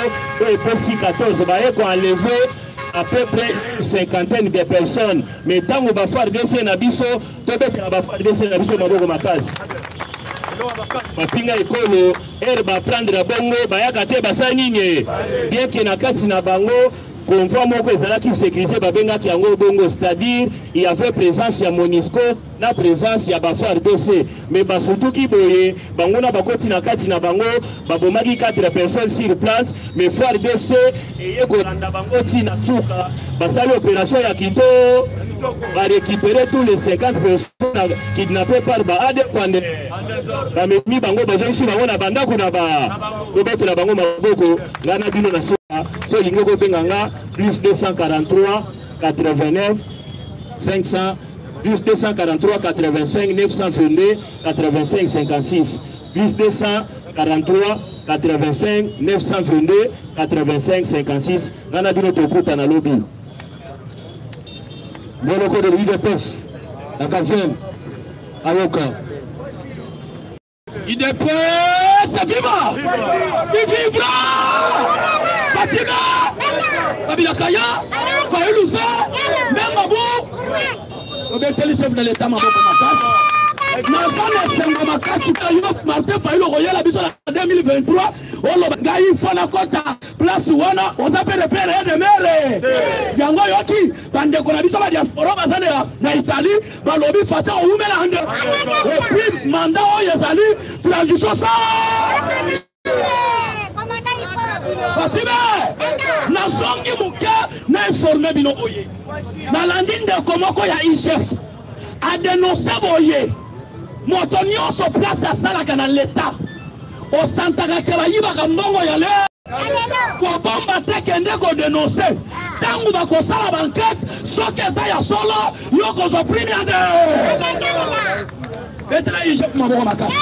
et puis 14 baye ko enlever à peu près une cinquantaine de personnes mais tango ba FARDC na biso to beta ba FARDC na biso maboko makasi Mapinga ekolo ba prendre bongo bayaka te basanine bien que na kati na bango convoi moko ezalaki sécurisé babengaki yango bongo c'est-à-dire il y avait présence ya MONUSCO na présence ya ba FARDC mais basutuki boye bango na bakoti na kati na bango babomaki 4 personnes sur place mais FARDC eye kolanda bango tina suka basali opération ya kito va récupérer tous les 50 personnes kidnappées par ba ADF ba memi bango bajonsi bango na bandako na ba obetela bango maboko ngana bino na suka so lingo ko benganga plus 243 89 500 plus 243 85 922 85 56 plus 243 85 922 85 56 ngana bino tokuta na lobby Monoko de l'IDPS, la 4e, Ayoka. IDPS, viva! Vivra! Fatima! Kabila Kaya! Faïlouza! Memabou! Obétez le chef de l'État, Maboko Makas. Nazana Sengo Makasi Kayof Martin Faïlo Royal Abisola 2023. Olo Gaï Fana Kota. Place Wana, on s'appelle le père de mère. Yango Yoki, Bande Konabiso la diaspora, Bazania, na Italie, Balobi Fata, Oumela Hande. Et puis, Manda Oyazali, transition ça. Fatime, Nazongi Mouka, na informé Bino Oye. Na landine de Komoko ya IGF, a dénoncé Boye. Motonio so place à Salaka dans l'État. Au Santaka Kelaïba Kambongo Yale. Kwa bomba tekende ko dénoncer tangu ba ko sala banquette soke za ya solo yoko zo primiande betela chef maboko makasi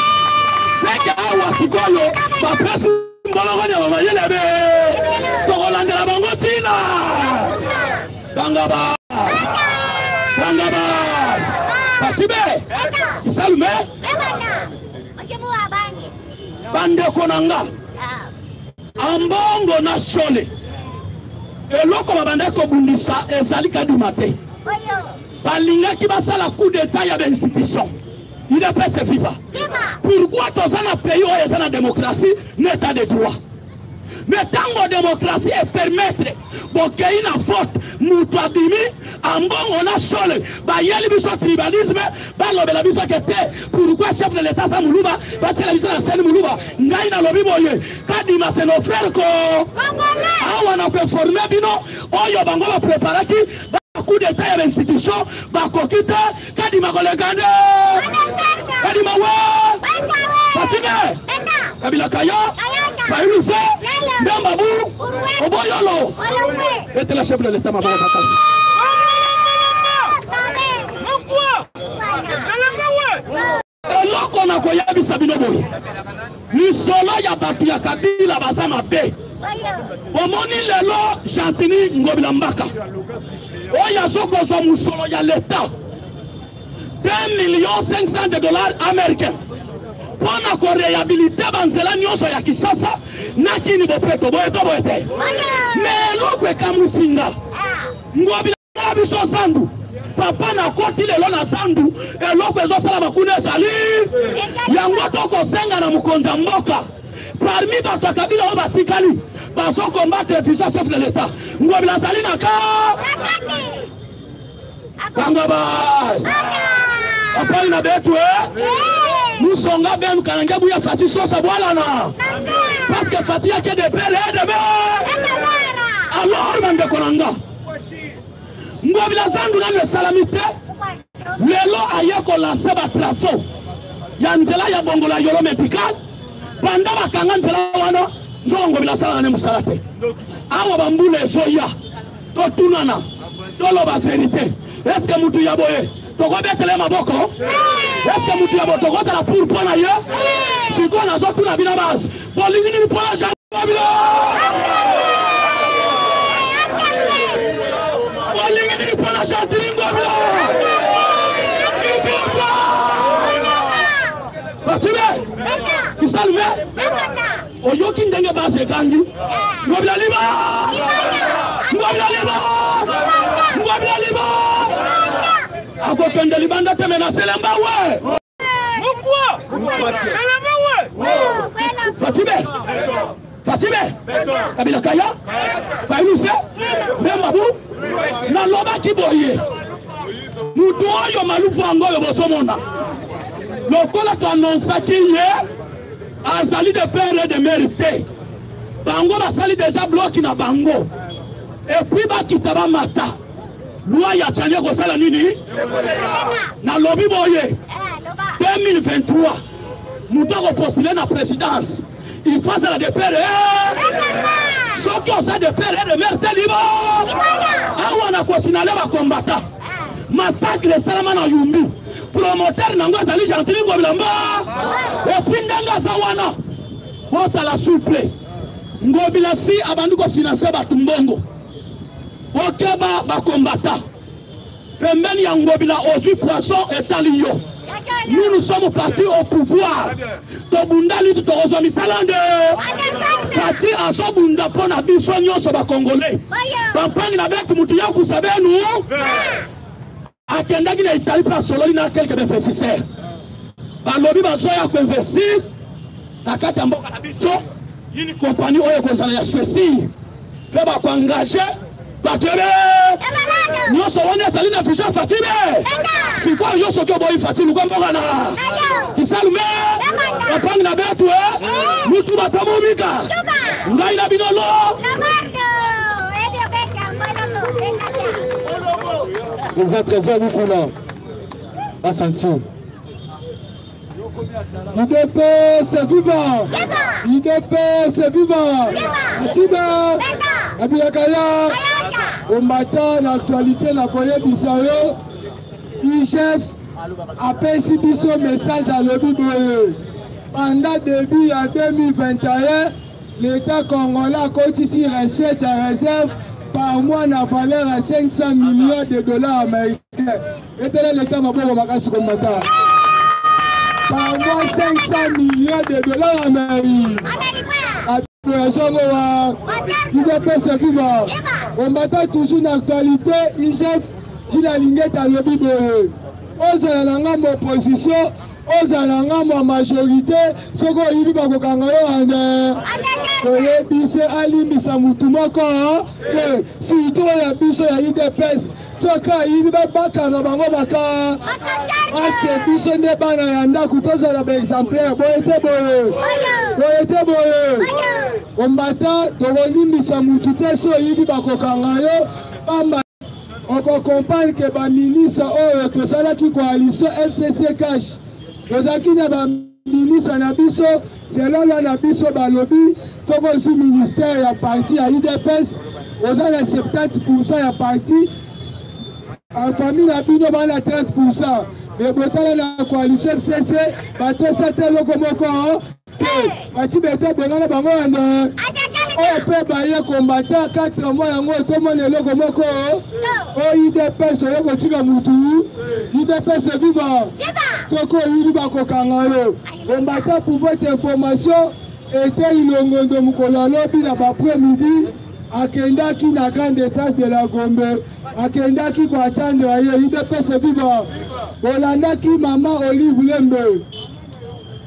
seke awa sikoyo ba presse mbolo ngani ba mayele be to kolandela bango tina kangaba Patibe Salme bande konanga ambongo na shole eloko babanda ko bundisa ezali kadumate balinga ki basala coup d'état ya institution il est pas viva pourquoi tozana pays où il y a la démocratie l'état de droit mais tango démocratie et permettre bokei na faute mutu abimi ambongo na shole bayeli biso tribalisme balobela biso kete pourquoi chef de l'état sa muluba batela biso na scène muluba ngai na lobi boye kadima c'est nos frères ko awa na ko former bino oyo bango ba préparaki ba coup d'état ya institution ba kokite kadima ko legande kadima wa patine kabila kaya Faïlouza, Mbambabou, Oboyolo. Était la chef de l'État, ma bonne vacances. Eloko na koyabi sabino boy. Ni solo ya batu ya kabila bazama be. Omoni lelo Chantini Ngobila Mbaka. Oya zoko zo musolo ya l'État. 2,5 millions $ américains. Pona ko réhabiliter banzela nyonso ya Kisasa nakini bopeto boyeto boyete mais lokwe kamusinga ngobila biso sandu papa na koti lelo na sandu eloko ezosala makuna ezali yango tokosenga na mukonza mboka parmi bato kabila oyo batikali bazo combattre visa chef de l'État ngobila azali na ka kangabas papa ina betu nous sommes bien quand on a fait ça voilà parce que Fatia qui est de père et de mère alors même de Konanga Ngobila zandu na salamité. Lelo aye ko lancer ba travaux. Ya nzela ya bongola yolo médical. Banda bakanga nzela wana nzo ngobila sala na musalate. Awa bambule zoya. To tunana. Tolo ba vérité. Est-ce que mutu ya boye? Toko betele maboko? Est-ce que mutu ya bo toko tala pour pona ye? Si ko na zo tuna bina base. Bolingi ni pona jamba bila. Bolingi ni pona jantini ngobila. Fatime, Kisalme, Oyoki ndenge base kanji, Ngobila liba, Ngobila liba, Ngobila liba. Ako kende libanda temena selemba we. Mukwa, selemba we. Fatime, Fatime, Kabila Kaya, Faïnouse, Membabu, na loba kiboye. Mutu oyo malufu angoyo bosomona. Lokola to annonça qu'il y a azali de père et de mérité. Bango basali déjà bloqué na bango. Et puis ba kitaba mata. Loi ya tchanye ko sala nini? Na lobby boye. 2023. Nous devons postuler na présidence. Il faut ça de père et ceux qui ont ça de père et de mérité libre. Awana ko sinale ba combattant. Massacre salama na Yumbi. Promoteur nango zali Gentili Ngobila et puis ndanga sawana bosa la souple Ngobila si abandu ko financer batumbongo okeba ba combattant pembeni ya Ngobila ozu poisson et talio. Nous sommes partis au pouvoir to bundali to ozomi salande sati aso bunda pona biso nyonso ba congolais pampangi na betu mutu ya kusabenu akendaki na Italie pra sololi na quelques investisseurs. Balobi bazoya ko investir na kati ya mboka na biso yini compagnie oyo kozala ya Suède. Pe ba ko engager batele. Nyonso wana ezali na vision Fatime. Siko nyonso to boyi Fatime ko mboka na. Kisalume. Bapangi na betu mutu batamomika. Ngai na binolo. Les entraîneurs nous connaissent. Pas sentir. IDPS c'est vivant. IDPS c'est vivant. Atiba. Abiyakaya. Au matin, l'actualité, la Corée Bissau. IGF appelle si biso message à l'objet. Pendant début en 2021, l'État congolais a cotisé recette et réserve par mois na valeur à 500 millions de dollars américains. Et tel est l'État maboko makasi komata. Par mois 500 millions de dollars américains. La population IDPS c'est vivant. On battait toujours dans l'actualité, IGF Gina Linguet à l'objet. Aux alangam opposition, aux alangam majorité, ce qu'on y va au Kangoyo et bise alimbisa mutu moko si to ya biso ya IDPS soka yiba baka na bango baka parce que biso ne bana ya ndako tozala ba exemplaire boyete boye ombata to limbisa mutu te so yibi bakokanga yo pamba oko comprendre que ba ministre oyo to sala ki coalition FCC cash ozaki na ba ministre na biso selon la biso balobi foko aussi ministère ya parti à IDPS aux 70% ya parti en famille na bino bana 30% mais botala na coalition FCC bato sete loko moko bati beto bengana bango wana oyo pe baye combattant 4 mois yango tomone loko moko o IDPS oyo kotika mutu IDPS vivant soko yiri bakokanga yo combattant pour votre information était ilongondo mukolo lobi na après-midi akendaki na grande étage de la Gombe akendaki ko attendre ye IDPS vivant bolandaki maman Olive Lembe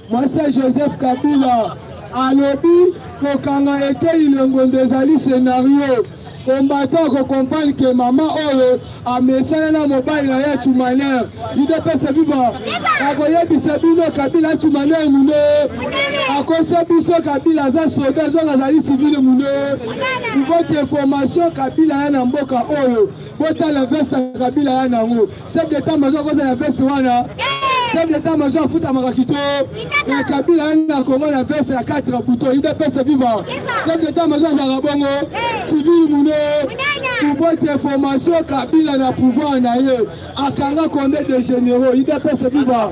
Mwasa Joseph Kabila alobi kokanga était ilongondo ezali scénario combattant ko comprendre que maman oyo amesana na mobile na ya tumaner IDPS viva akoye bisabino Kabila tumaner mune akose biso Kabila za soldat zo azali civil mune votre information Kabila ya na mboka oyo bota la veste Kabila ya nango chef d'état-major ko la veste wana chef d'état-major futa makakito na Kabila ya na Congo la veste ya 4 boutons IDPS viva chef d'état-major za bongo civil mune pour votre information Kabila na pouvoir na ye akanga combien de généraux IDPS viva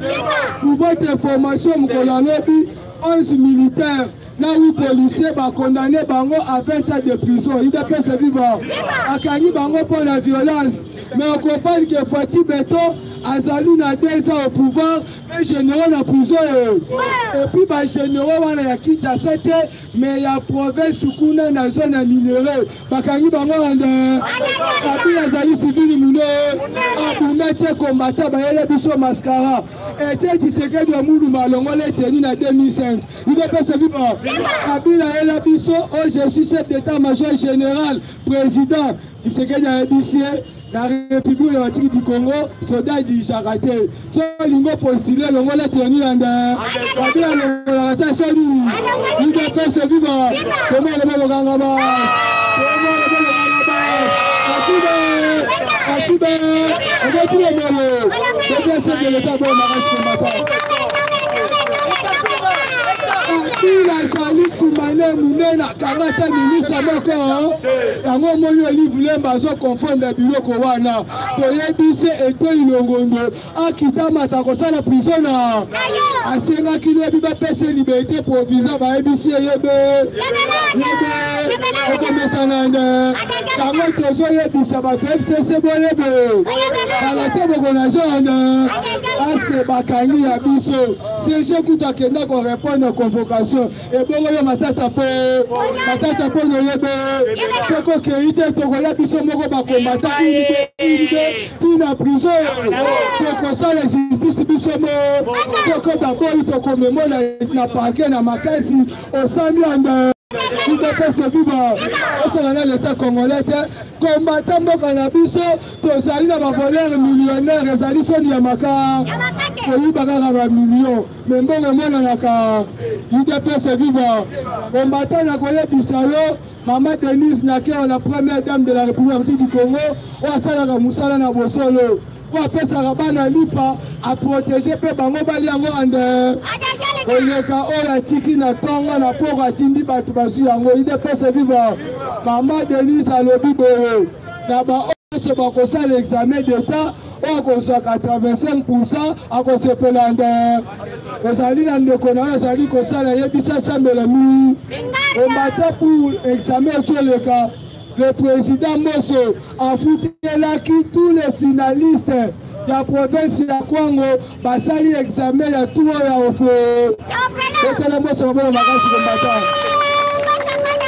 pour votre information mukolo lobi 11 militaires na 8 policiers ba condamné bango à 20 ans de prison IDPS viva akangi bango pour la violence mais on comprend que Fati Beto azali na 2 ans au pouvoir et généraux na prison et puis ba généraux wana ya Kinshasa te mais ya province kuna na zone minérale bakangi bango ande Kabila azali civil mune abunda te combattant ba yele biso mascara et Tshisekedi wa mulu malongole tenu na 2005 IDPS viva Kabila yele biso oh je suis chef d'état-major général président Tshisekedi a ébissé la République démocratique du Congo, soldat du Charaté. So lingo postulé le mot la tenue en Kabila le rata sali. IDPS viva. Comment le mot gangaba? Comment le mot gangaba? Atiba. On va tuer le mot. IDPS de l'état bon marche combattant. Kabila sali tumane munena karata ministre moko yango moni olivule bazo confondre biloko wana toyebise ete ilongondo akita mata kosala prison na asenga kilo biba pese liberté provisoire bayebisi yebe okomesana nde yango tozoyebisa bato FCC boyebe kala te bokona jonde parce que bakangi ya biso CG kutu akenda ko répondre convocation et bongo yo matata po no yebe soko keite to ko ya biso moko ba combattant unité tina prison to ko sala justice biso mo soko d'abord to ko memona na parquet na makasi o sami ande IDPS viva osala na l'état congolais combattant mboka na biso tozali na ba voleur millionnaire ezali soni ya maka koyibaka ba million mais mbongo emonanaka IDPS viva combattant na koyebisa yo Maman Denise Nakeo, la première dame de la République du Congo o asalaka musala na bosolo o apesaka bana lipa a protéger pe bango bali yango ande koleka oyo atiki na tongo na poko atindi bato basu yango IDPS viva Maman Denise alobi boye na baoso bakosala examen d'état oyo akozwaka 85% akosepela nde ozali na ndeko na oyo azali kosala yebisa sambela mi ombata pour examen otioleka le président Mosso afutelaki tous les finalistes ya province ya Congo basali examen ya tout ya ofo etela Mosso mabona makasi kombata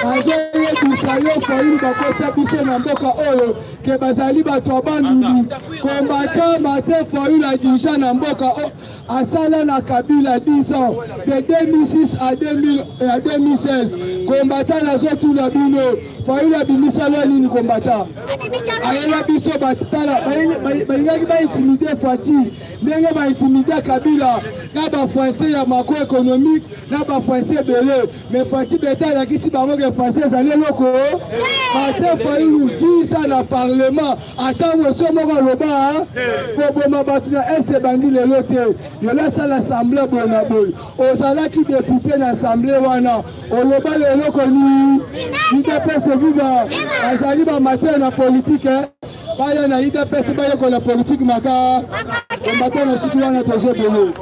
azoyebisa yo foyini bakosa biso na mboka oyo ke bazali bato abandundu kombata mate foyini la dirigeant na mboka asala na Kabila 10 ans de 2006 à 2016 kombata nazotuna bino foyini abimisa lo nini kombata ayela biso batala bayingaki baintimide Fati ndenge baintimide Kabila na bafoncé ya macro économique na bafoncé ebele mais Fati betalakisi bango ke français ezali eloko mate foyini 10 ans na parlement ata moso moko aloba koboma bato na este bandi lelo te yolasa l'assemblée boye na boye ozalaki député na assemblée wana oloba lelo koni IDPS viva azali bamatere na politique baya na IDPS bayekola politique maka kombata na suki wana toze bele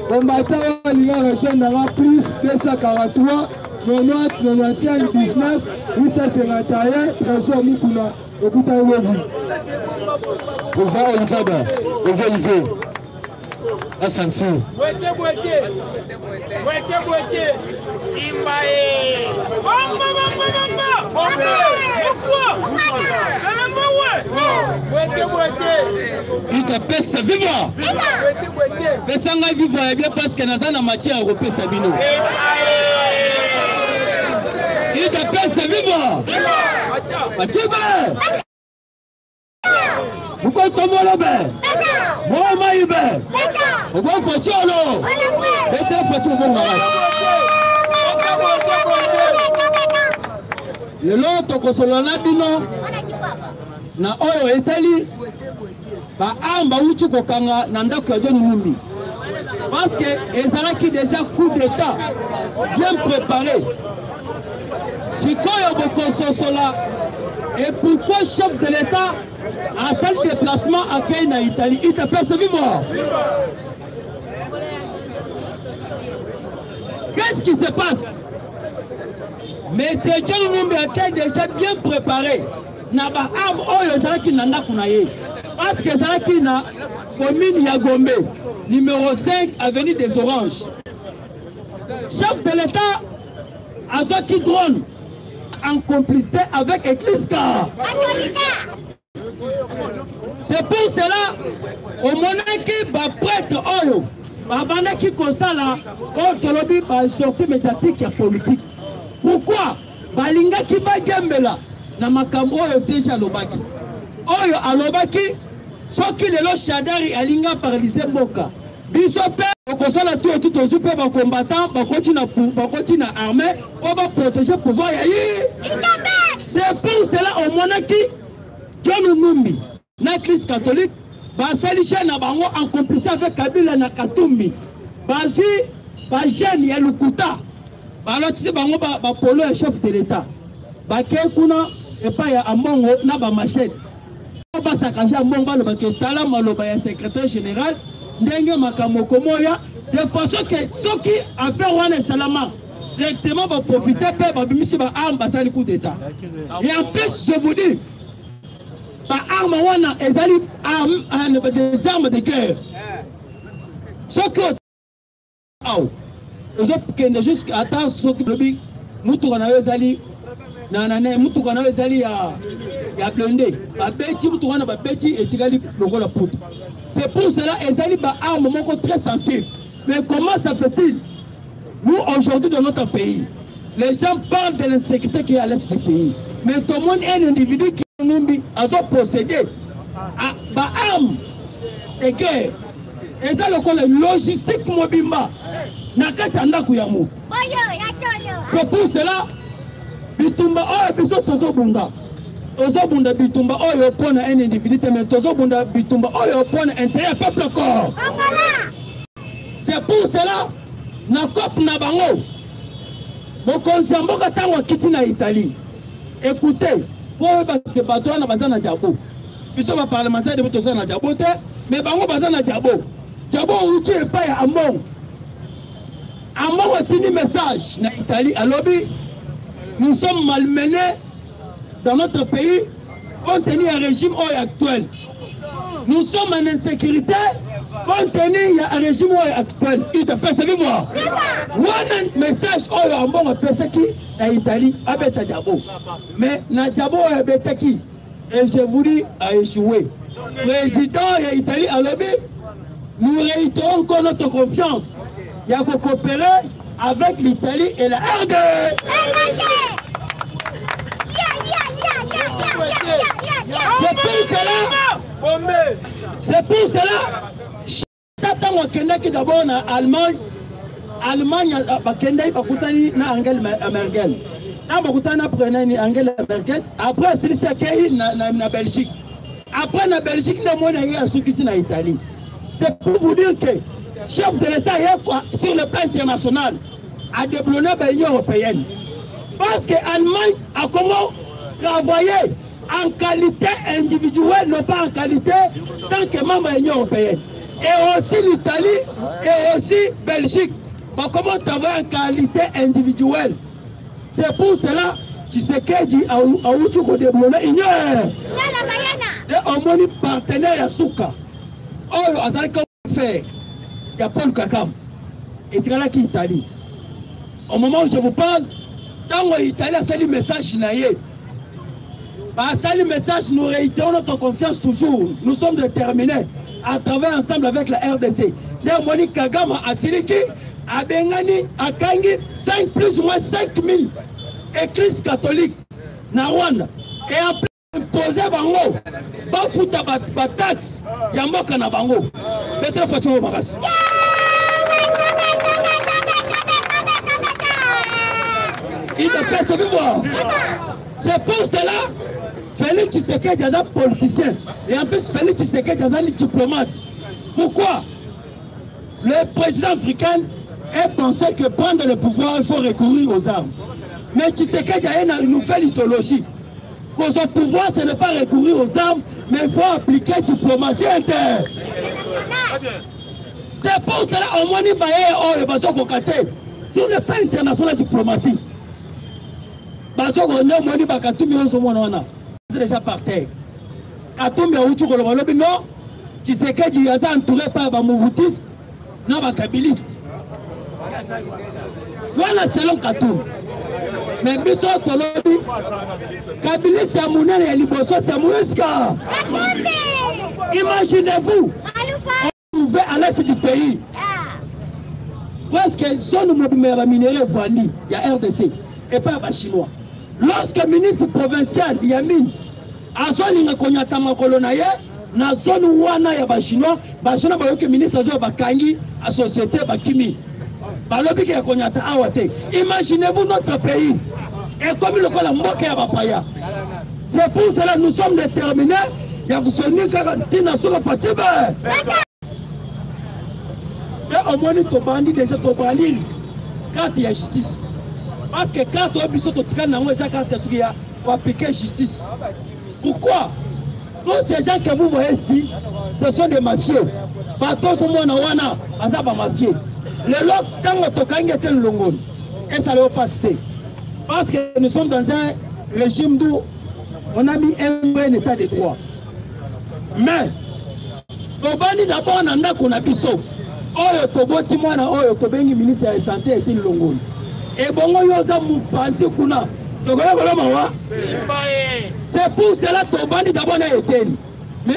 kombata walinga rejoindre nanga plus 243 90 95 19 851 trésor mukuna okuta webi président Olivada Olivier Asante. Wete. Simba e. Bomba. IDPS viva. Wete. Pesanga viva bien parce que naza na matière européenne sabino. IDPS viva. Batibe Buko Tomolobe Moma Ibe Obo Focholo Bete Focholo Bon Lelo tokosolana bino na oyo etali ba amba uchu kokanga na ndako ya John Numbi parce que ezalaki déjà coup d'état bien préparé sikoyo bokososola et pourquoi chef de l'état a fait le déplacement à Kenya na Italie il te place vivre. Qu'est-ce qui se passe? Mais c'est John Numbi était déjà bien préparé na ba arme oyo ezalaki na ndako na ye parce que ezalaki na commune ya Gombe numéro 5 avenue des Oranges. Chef de l'état azaki drone en complicité avec Ekliska. C'est pour cela au monaki ba prêtre oyo ba bandaki kosala ortolobi ba sortie médiatique et politique. Pourquoi balingaki ba jembela na makambo oyo Seja alobaki oyo alobaki soki lelo Shadari alinga paralyser mboka biso pe okosala tout ozupe ba combattant ba continue armée on va protéger pouvoir ya yi. C'est pour cela au monaki John Numbi na Église catholique ba salisha na bango en complicité avec Kabila na Katumbi bazui ba jeune ya Lukuta ba lotisi bango ba polo ya chef de l'état ba ke kuna et pas ya ambongo na ba machette ba sakanja ambongo ba ke tala maloba ya secrétaire général ndenge makamoko moya de façon que soki affaire wana salama directement va profiter pe ba bimisi ba arme ba sali coup d'état. Et en plus je vous dis ba arme wana ezali des armes de guerre soki au ozokende jusqu'à temps soki lobi mutu kana ezali na mutu kana ezali ya blindé ba beti mutu kana ba beti etikali lokola poudre. C'est pour cela ezali ba arme moko très sensible. Mais comment ça fait-il nous aujourd'hui dans notre pays les gens parlent de l'insécurité qui est à l'est du pays mais tout le monde est un individu qui a possédé ba arme de guerre ezali lokola logistique mobimba na kati ndako ya mu. C'est pour cela bitumba oyo biso tozobunda ozobunda bitumba oyo pona un individu mais tozobunda bitumba oyo pona intérêt peuple corps. C'est pour cela na cop na bango mokonzi mboka tango kiti na Italie. Écoutez pour ba bato na bazana jabo biso ba parlementaire de tozana na jabo te mais bango bazana jabo uti epa ya ambongo tini message na Italie à lobby. Nous sommes malmenés dans notre pays compte tenu un régime actuel. Nous sommes en insécurité compte tenu un régime actuel. Il te passe vivre. Un message en bon qui en Italie a Jabo. Mais na Jabo a qui et je vous dis a échoué. Président de l'Italie à lobby, nous réitérons encore notre confiance. Il y a qu'à coopérer avec l'Italie et la RD. C'est pour cela Tatan wakendaki d'abord na Allemagne bakendaki bakutani na Angela Merkel na bakutani na prenani Angela Merkel après silisa kei na Belgique après na Belgique na mona ya sukisi na Italie. C'est pour vous dire que chef de l'État est sur le plan international a débloqué l'Union européenne parce que l'Allemagne a comment travaillé en qualité individuelle, non pas en qualité tant que membre de l'Union européenne. Et aussi l'Italie et aussi Belgique. Comment travailler en qualité individuelle. C'est pour cela que ce que dit à Ouchouko de Blona, il y a un partenaire à Souka. Oh, à ça, comment faire? Il y a Paul Kakam. Et tu as qui Italie. Au moment où je vous parle, dans l'Italie, c'est le message naïe. Par ça, le message, nous réitérons notre confiance toujours. Nous sommes déterminés à travailler ensemble avec la RDC. D'ailleurs, Monique Kagama à Siliki, à Bengani, à Kangi, plus ou moins 5000 églises catholiques. Na Rwanda, et en plus imposer bango bafuta bataxe ya mboka na bango betre façon makasi. Il ne peut se voir. C'est pour cela Félix Tshisekedi est un politicien et en plus Félix Tshisekedi est un diplomate. Pourquoi? Le président africain a pensé que prendre le pouvoir, il faut recourir aux armes. Mais Tshisekedi a une nouvelle idéologie. Pour son pouvoir, ce n'est pas recourir aux armes, mais il faut appliquer la diplomatie interne. C'est pour cela au moins il sur le plan international diplomatie. C'est déjà par terre. Non, Tshisekedi est entouré par les Mobutistes, non les Kabilistes. Voilà selon Katoum. Mais biso tolobi Kabiliste c'est mon et Liboso c'est Mouska. Imaginez-vous, on pouvait à l'est du pays. Parce que son minéraux vendus, il y a RDC et pas les Chinois. Lorsque le ministre provincial Yamin a zone konyata makolo na ye na zone wana ya ba Chinois ba yoke ministre zo ba kangi a société ba kimi balobi ke konyata awate. Imaginez-vous notre pays et comme le kola mboka ya ba paya. C'est pour cela que nous sommes déterminés ya kusoni karantina sur Fatiba. Et au moins to bandi déjà to bali carte ya justice. Parce que quand on a besoin de appliquer justice. Pourquoi? Tous ces gens que vous voyez ici, ce sont des mafieux. Bateau sont wana, azaba mafieux. Le lot, quand on a le longon, et ça ne va pas citer. Parce que nous sommes dans un régime d'où on a mis un bon état de droit. Mais, d'abord, on a qu'on a besoin. Oyo toboti mwana oyo tobengi ministre ya santé et le longon. Et bongo yoza mupanzi kuna tokola koloma wa c'est pour cela tobandi d'abord na eteni mais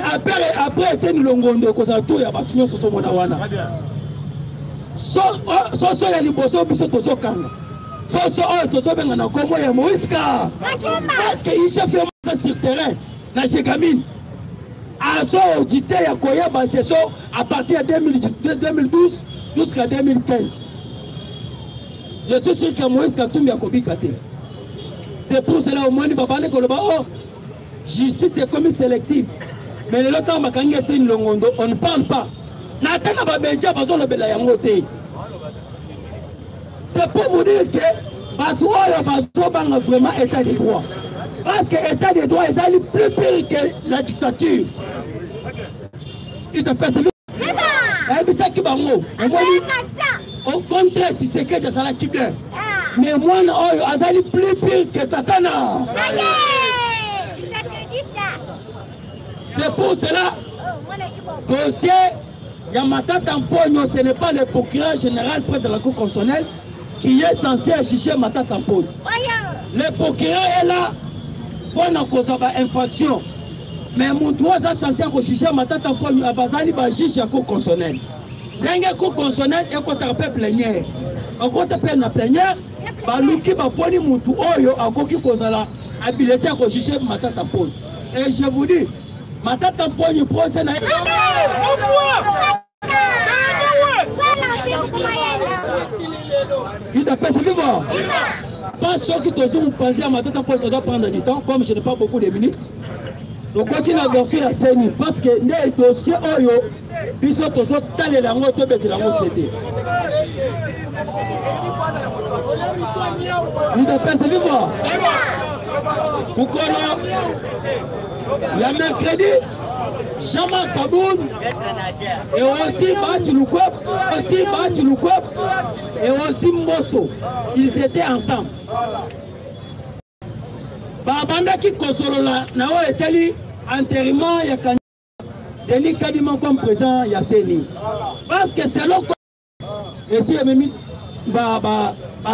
après eteni longondo kozala to ya batunyo soso mona wana so ya liboso biso tozo kanga so oyo tozo benga na kombo ya Moïska parce que il chef sur terrain na Chekamine azo audité ya koyeba seso à partir de 2012 jusqu'à 2015. Je suis sûr que Moïse Katumbi a commis. C'est pour cela au moins oh, justice est comme sélective. Mais le temps on ne parle pas. C'est pour vous dire que vraiment état de droit. Parce que l'état de droit est plus pire que la dictature. Il te perçoit. Au contraire, tu sais que ça qui bien. Mais moi, azali plus pire que Tatana. C'est pour cela, dossier Yamata Tamponyo, ce n'est pas le procureur général près de la Cour constitutionnelle qui est censé juger Mata Tamponyo. Le procureur est là pour une infraction. Mais mon droit est censé juger Mata Tamponyo à Bazali, juge la Cour constitutionnelle. L'un Cour constitutionnelle est contre la plénière. En contre la plénière, baluki baponi mutu oyo akoki kozala habilité à juger Mata Tamponyo. Et je vous dis, Mata Tamponyo procès na il n'a pas de voir. Pas ceux qui te penser à Mata Tamponyo, ça doit prendre du temps, comme je n'ai pas beaucoup de minutes. Donc continue à verser à Seni parce que les dossiers oyo biso tozo tale la ngoto bete la ngosete. Il n'a pas de voir. Pourquoi la mercredi, Jean-Marc Kaboun et aussi Batiloukop, et aussi Mosso, ils étaient ensemble. Babanda qui consolola nao eteli enterrement ya Denis Kadima comme président ya Seni. Parce que c'est l'eau et si même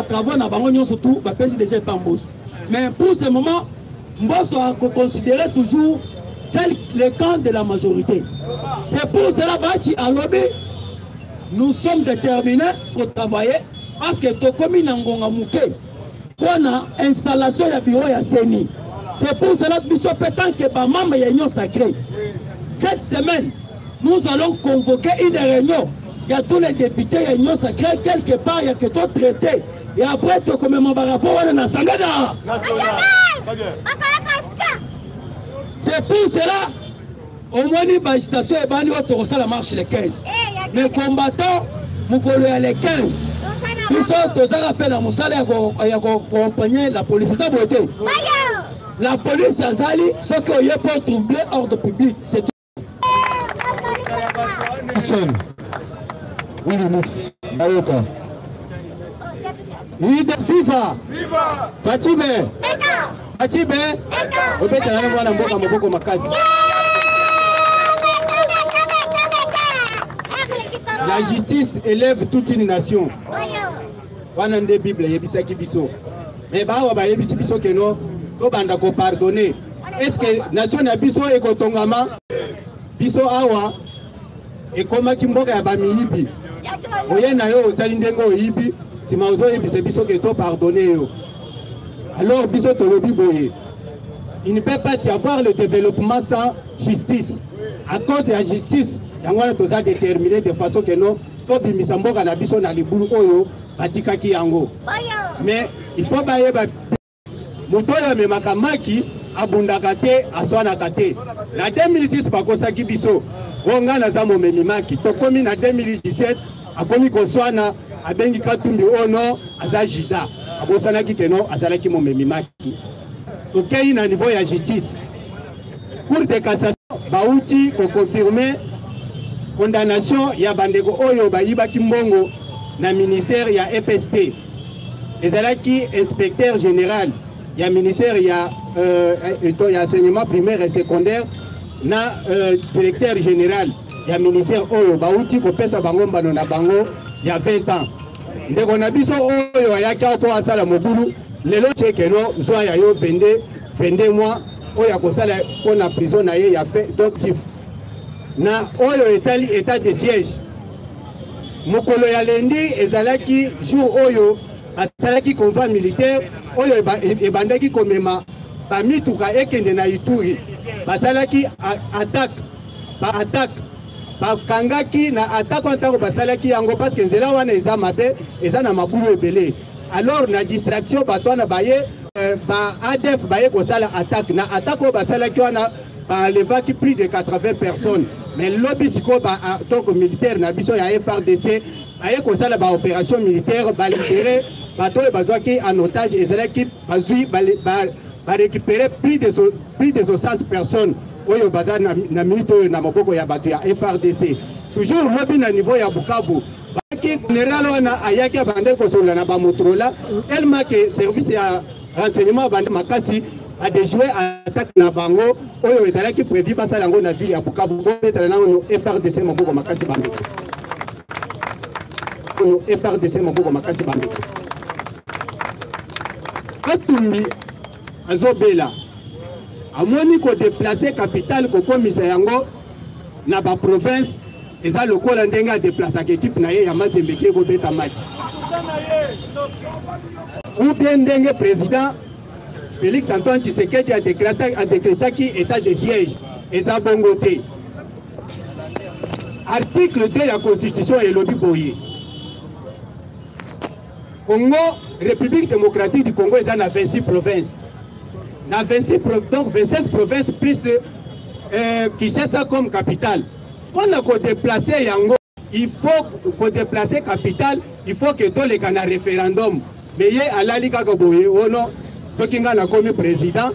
travaux na bango nyonso tout ba pesi déjà pas Mbosso. Mais pour ce moment Mbosso a considéré toujours le camp de la majorité. C'est pour cela Bati à lobby nous sommes déterminés pour travailler parce que Tokomi Nangonga Mouké pour l'installation du bureau ya Seni. C'est pour cela que nous sommes pétants que ma maman est union sacrée. Cette semaine, nous allons convoquer une réunion. Il y a tous les députés, il y a union sacrée, quelque part, il y a que toi traité. Et après, tu as comme mon rapport à la Sangada. C'est pour cela, au moins, la station est bannie, on la marche les 15. Les combattants, vous collez les 15. Ils sont tous à l'appel à Moussala et à accompagner la police. C'est ça, beauté. La police à Zali, ce qu'il y a pour troubler ordre public, c'est tout. Oui, Nix. Bayoka. Viva! Fatime! Fatime! Obeta na mwana mboka maboko makasi. La justice élève toute une nation. Wana nde Bible yebisaki biso. Mais bawa ba yebisi biso keno to banda ko pardonner. Est-ce que nation na biso ekotongama? Biso awa ekomaki mboka ya bamiyibi. Oye na yo osali ndenge oyibi. Si maozo yebise biso ke to pardonner yo. Alors biso tolobi boye. Il ne peut pas y avoir le développement sans justice. À cause de la justice, yango wana toza déterminé de façon que non to bimisa mboka na biso na libulu oyo batikaki yango. Mais il faut baye ba moto ya memaka maki abundaka te aswanaka te. Na 2006 bakosaki biso. Wonga na za momemi maki. Tokomi na 2017 akomi koswana abengi katumbi ono aza jida abosanaki keno azalaki momemi maki. Tokei na niveau ya justice. Cour de cassation bauti ko confirmer condamnation ya bandeko oyo bayibaki mbongo na ministère ya EPST. Ezalaki inspecteur général ya ministère ya enseignement primaire et secondaire na directeur général ya ministère oyo bauti ko pesa bango mbano na bango ya 20 ans. Ndeko na biso oyo ayaki ko asala mobulu lelo chekeno zwa ya yo 22 mois oyo akosala pour na prison na ye ya fait doctif na oyo etali état de siège mokolo ya lendi ezalaki jour oyo asalaki convoi militaire oyo ebandaki komema bamituka ekende na Ituri basalaki attaque bakangaki na attaque ntango basalaki yango parce que nzela wana eza mabe eza na mabulu ebele. Alors na distraction bato wana baye ba ADF baye kosala attaque na attaque oyo basalaki wana balevaki plus de 80 personnes. Mais lobby siko ba donc militaire na biso ya FRDC baye kosala ba opération militaire ba libérer bato oyo bazwaki en otage ezalaki bazwi ba récupérer plus de 60 personnes oyo baza na minute oyo na maboko ya bato ya FRDC. Toujours lobby na niveau ya Bukavu baki général wana ayaki abande kosola na ba Motorola tellement que service ya renseignement bande makasi a déjoué attaque na bango oyo ezalaki prévu basala yango na ville ya Bukavu peut-être na FRDC maboko makasi bande FRDC maboko makasi bande Katumbi azobela amoni ko déplacer capitale ko komisa yango na ba province eza lokola ndenge a déplacer équipe na ye ya Mazembe ko beta match ou bien ndenge président Félix Antoine Tshisekedi a décrété qui état de siège eza bongo te. Article 2 de la constitution et lobby boye Congo, République démocratique du Congo eza na 26 provinces. Na 26 donc 25 provinces plus Kinshasa comme capitale. On a qu'on déplacer yango, il faut qu'on déplacer capitale, il faut que tous les cas un référendum. Mais il y a la Liga Goboye, oh non, faut qu'il y ait comme président,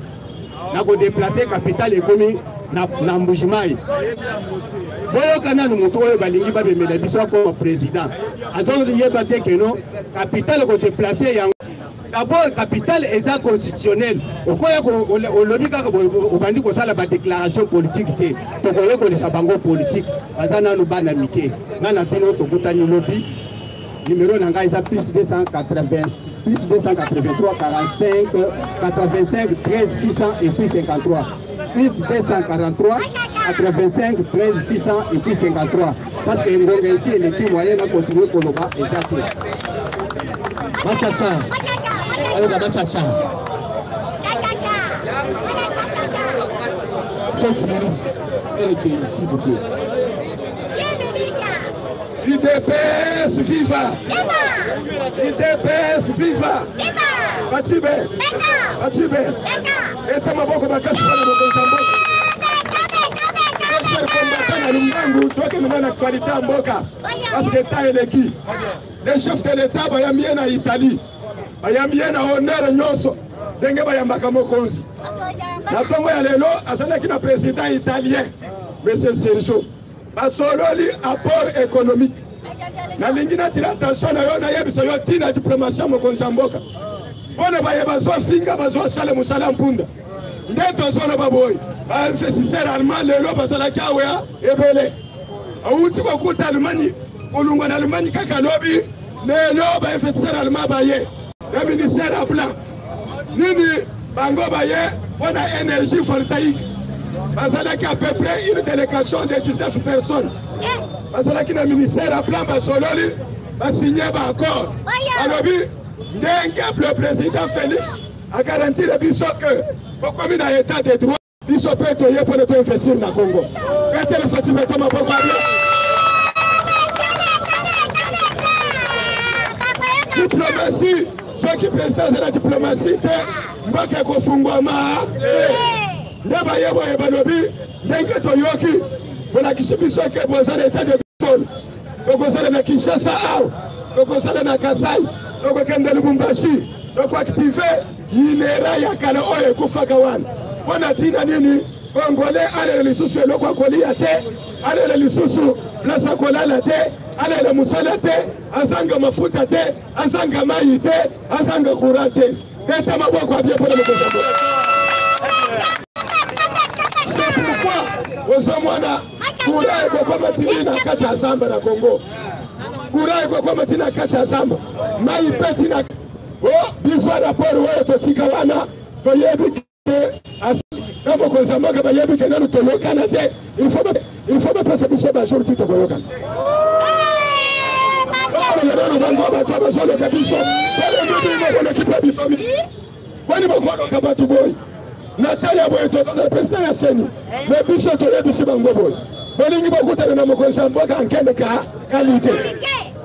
n'a qu'on déplacer capitale et comme na Mbujimai. Boyo kana no moto oyo balingi ba bemela biso comme président. Azon yebate que non, capitale qu'on déplacer yango. D'abord, capitale est constitutionnelle. Au quoi on lobby au bandi ko sala ba déclaration politique te. To ko yeko les bango politique. Bazana no bana mike. Nana bino to kutani lobby. Numéro nanga isa plus 280 plus 283 45 85 13 600 et puis 53. Plus 243 85 13 600 et puis 53. Parce que ngonga ici l'équipe moyenne a continué koloba exactement. Machacha. Ayo da bachacha. 5 minutes. Et s'il vous plaît. IDPS viva! IDPS viva! Batibe! Batibe! Eta maboko bakasi wana mokonza mboka. Cher combattant na Lumbangu, toke mena na qualité mboka. Parce que ta eleki. Les chefs de l'État bayambi na Italie. Bayambi na honneur nyonso. Denge bayambaka mokonzi. Na tongo ya lelo azalaki na président italien. Monsieur Sergio. Basololi apport économique. Na lingina tira attention na yo na yebiso yo tina diplomatie mokonzi mboka. Bona baye bazo finga bazo sala musala mpunda. Ndeto zona baboy. Ba investisseur allemand lelo basala kawe ebele. Awuti ko kuta Allemagne, kolungwa na Allemagne kaka lobi. Lelo ba investisseur allemand baye. Le ministère à plan. Nini bango baye bona énergie voltaïque. Basala qui à peu près une délégation de 19 personnes. Basala qui na ministère à plan basololi ba signé ba accord. Alobi ndenge le président Félix a garanti le biso que pourquoi mi na état de droit biso peut toyer pour notre investir na Congo. Peut-être Fatima Toma pourquoi diplomatie, ceux qui président la diplomatie mbaka kofungwa ma ndaba yebo ebalobi ndenge toyoki bona kisibiso ke bozana état de droit tokozala na Kinshasa au tokozala na Kasai tokokende Lubumbashi tokoactive yinera ya kala oyo kufaka wana bona tina nini Congolais ale lisusu eloko kolia te ale lisusu place kolala te ale musala te azanga mafuta te azanga mai te azanga courant te beta maboko abie pona mokoshambo. C'est pourquoi ozomwana kura eko koma tina kacha zamba na Congo kura eko koma tina kacha zamba mai peti na oh bifa rapport oyo totika wana toyebi kama konzamba kama yebi kenano toyokana te il faut pas passer pour ça jour tout toyokana le bango bato bazolo kabiso pale ndio moko na kipa bi famille kwani moko kabatu boy nataya boy to president ya seni mais biso to yebi si bango boy bolingi bokuta na moko nzamba ka nkende ka qualité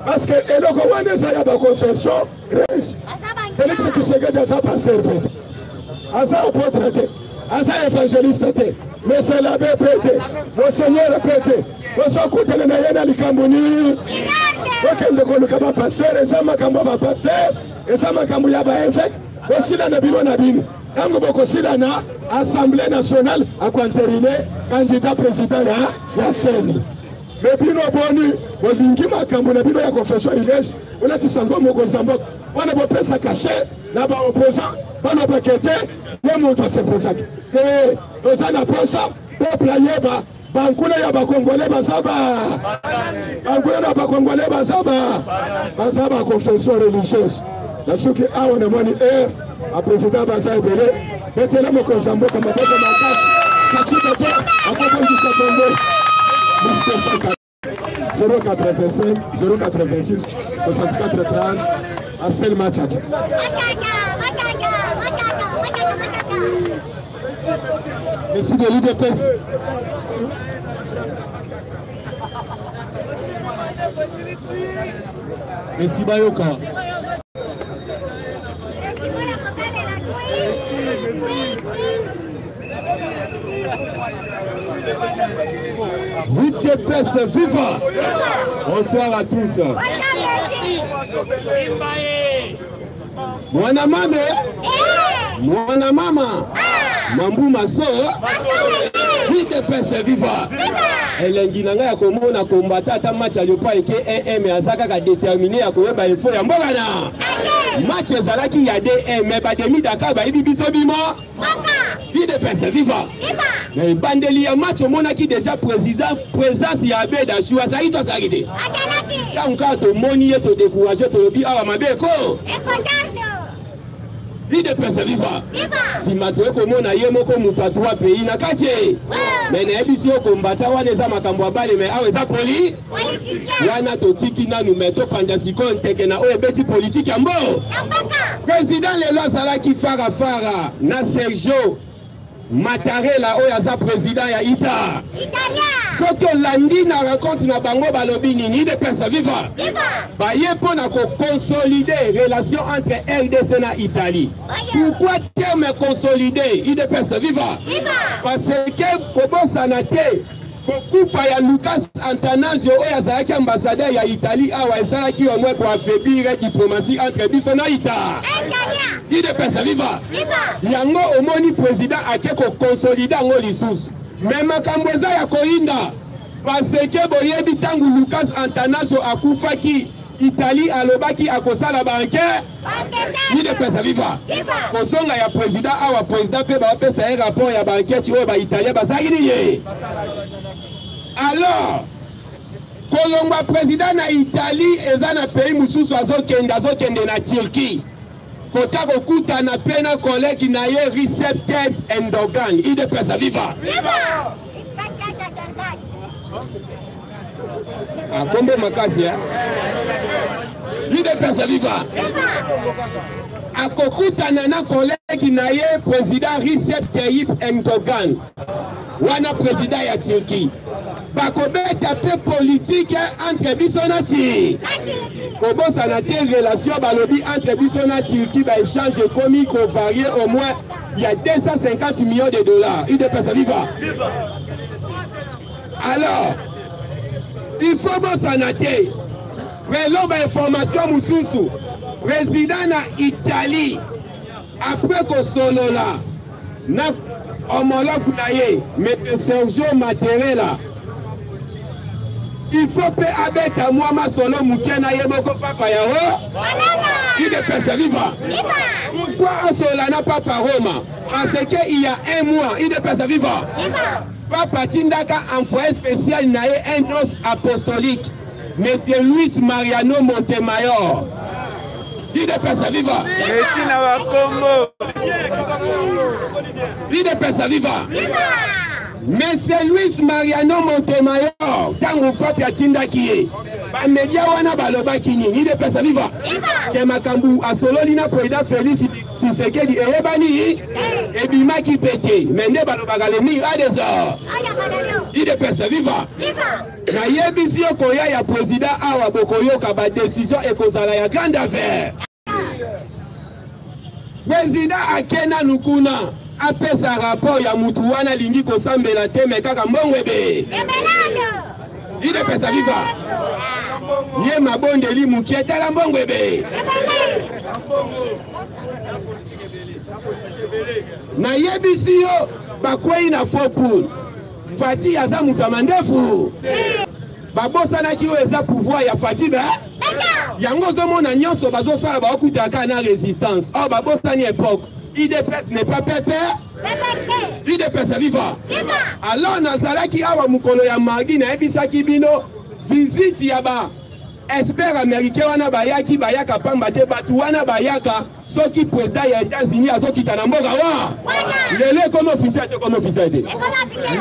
parce que eloko wana za ya ba confession res Félix Tshisekedi a passer peut asa apôtre te asa évangéliste te monsieur l'abbé pété monseigneur pété osokutana na yena likambuni okende koluka ba pasteur eza makambo ba pasteur eza makambo ya ba évêque osila na bino na bino tango bokosila na assemblée nationale akoanterine candidat président ya seni mais bino boni bolingi makambo na bino ya confession religieuse olati sango mokozamboka wana bopesa cachet na ba opposant bana bakete ye moto se posaki ke tozana posa peuple yeba bankuna ya bakongolais bazaba bankuna na bakongolais bazaba confession religieuse na soki awa na moni a président baza ebele betela mokozambo kama boko makasi kachika to akobongisa Congo Mr. 085 086 64 30 Arsène Machacha. Merci de l'UDPS. Merci Bayoka. UDPS viva. Bonsoir à tous. Mwana mame, mwana mama, mambu maso, UDPS viva. Elengi nanga ya komona kombata ata match ayopa eke MM azaka ka déterminer ya koyeba info ya mboka na. Match ezalaki ya DM ba demi Dakar ba ibi biso bimo. UDPS viva. Mais bandeli ya match omonaki déjà présence ya Abeda Choua ça ito sarité. Quand to moni to décourager to bi awa mabeko. UDPS viva. Si matoe komona ye moko mutu atwa pays na kache. Mais na ebisi o kombata wana eza makambo ya bale mais awa eza wana totiki nanu meto panja siko nteke na oyo beti politique ya mbo. Président lelo azalaki fara na Sergio Matarela oyo aza président ya ita soki olandi na rencontre na bango balobi nini IDPS viva baye mpona koconsolider relation entre RDC na Italie. Pourquoi terme consolider IDPS viva? Parce que kobosana te kokufa ya Lucas Antanasio oyo azalaki ambassadeur ya Italie awa esalaki au moins pour affaiblir diplomatie entre biso na ita IDPS viva yango omoni président ake kokonsolider yango lisusu me makambo eza ya koyinda parce que boyebi ntango Lucas Antanasio akufaki Italie alobaki akosala banke IDPS viva kozonga ya président awa président pe bapesa ye rapport ya banketi oyo ba-italien bazalaki nini. Alors kolongwa président na Italie eza na pays mususu azokende na Turquie kota kokutana pe na collègue na ye Recep Tayyip Erdogan IDPS viva akombe makasi ya IDPS viva akokutana na collègue na ye président Recep Tayyip Erdogan wana président ya Turquie bakobeta pe politique entre biso na ti kobosana te relation balobi entre biso na Turquie ba échange économique varié au moins il y a 250 millions de dollars IDPS viva. Alors il faut bosana te relon ba information mususu président na Italie après kosolola na homologue na ye M. Sergio Mattarella il faut pe abeta mwama solo muke na ye moko papa ya ho IDPS viva. Pourquoi asola na papa Roma? Parce que il y a un mois IDPS viva papa tindaka envoyé spécial na ye un os apostolique M. Luis Mariano Montemayor IDPS viva. Merci na wakombo IDPS viva. Monsieur Luis Mariano Montemayor tango papi atindaki ye bamedia wana balobaki nini IDPS viva ke makambu asololi na président Félix Tshisekedi eyebani ebimaki pete mende balobaka le mire a des heures IDPS viva na yebisi yo koya ya président awa bokoyoka ba décision ekozala ya grande affaire président akena nukuna apesa rapport ya mutu wana lingi kosambela te me kaka mbongo ebe IDPS viva ye mabondeli mukie tala mbongo ebe na yebisi yo bakwei na faux pool Fati aza mutu amandefu babosanaki oyo eza pouvoir ya Fati ba yango ozomona nyonso bazosala baokutaka na résistance or babosani époque IDPS n'est pas pépère IDPS viva. Alors nazalaki awa mukolo ya mardi na ebisaki bino visite ya ba expert américain wana bayaka pamba te batu wana bayaka soki président ya États-Unis azokita na mboka wa lelo comme officiel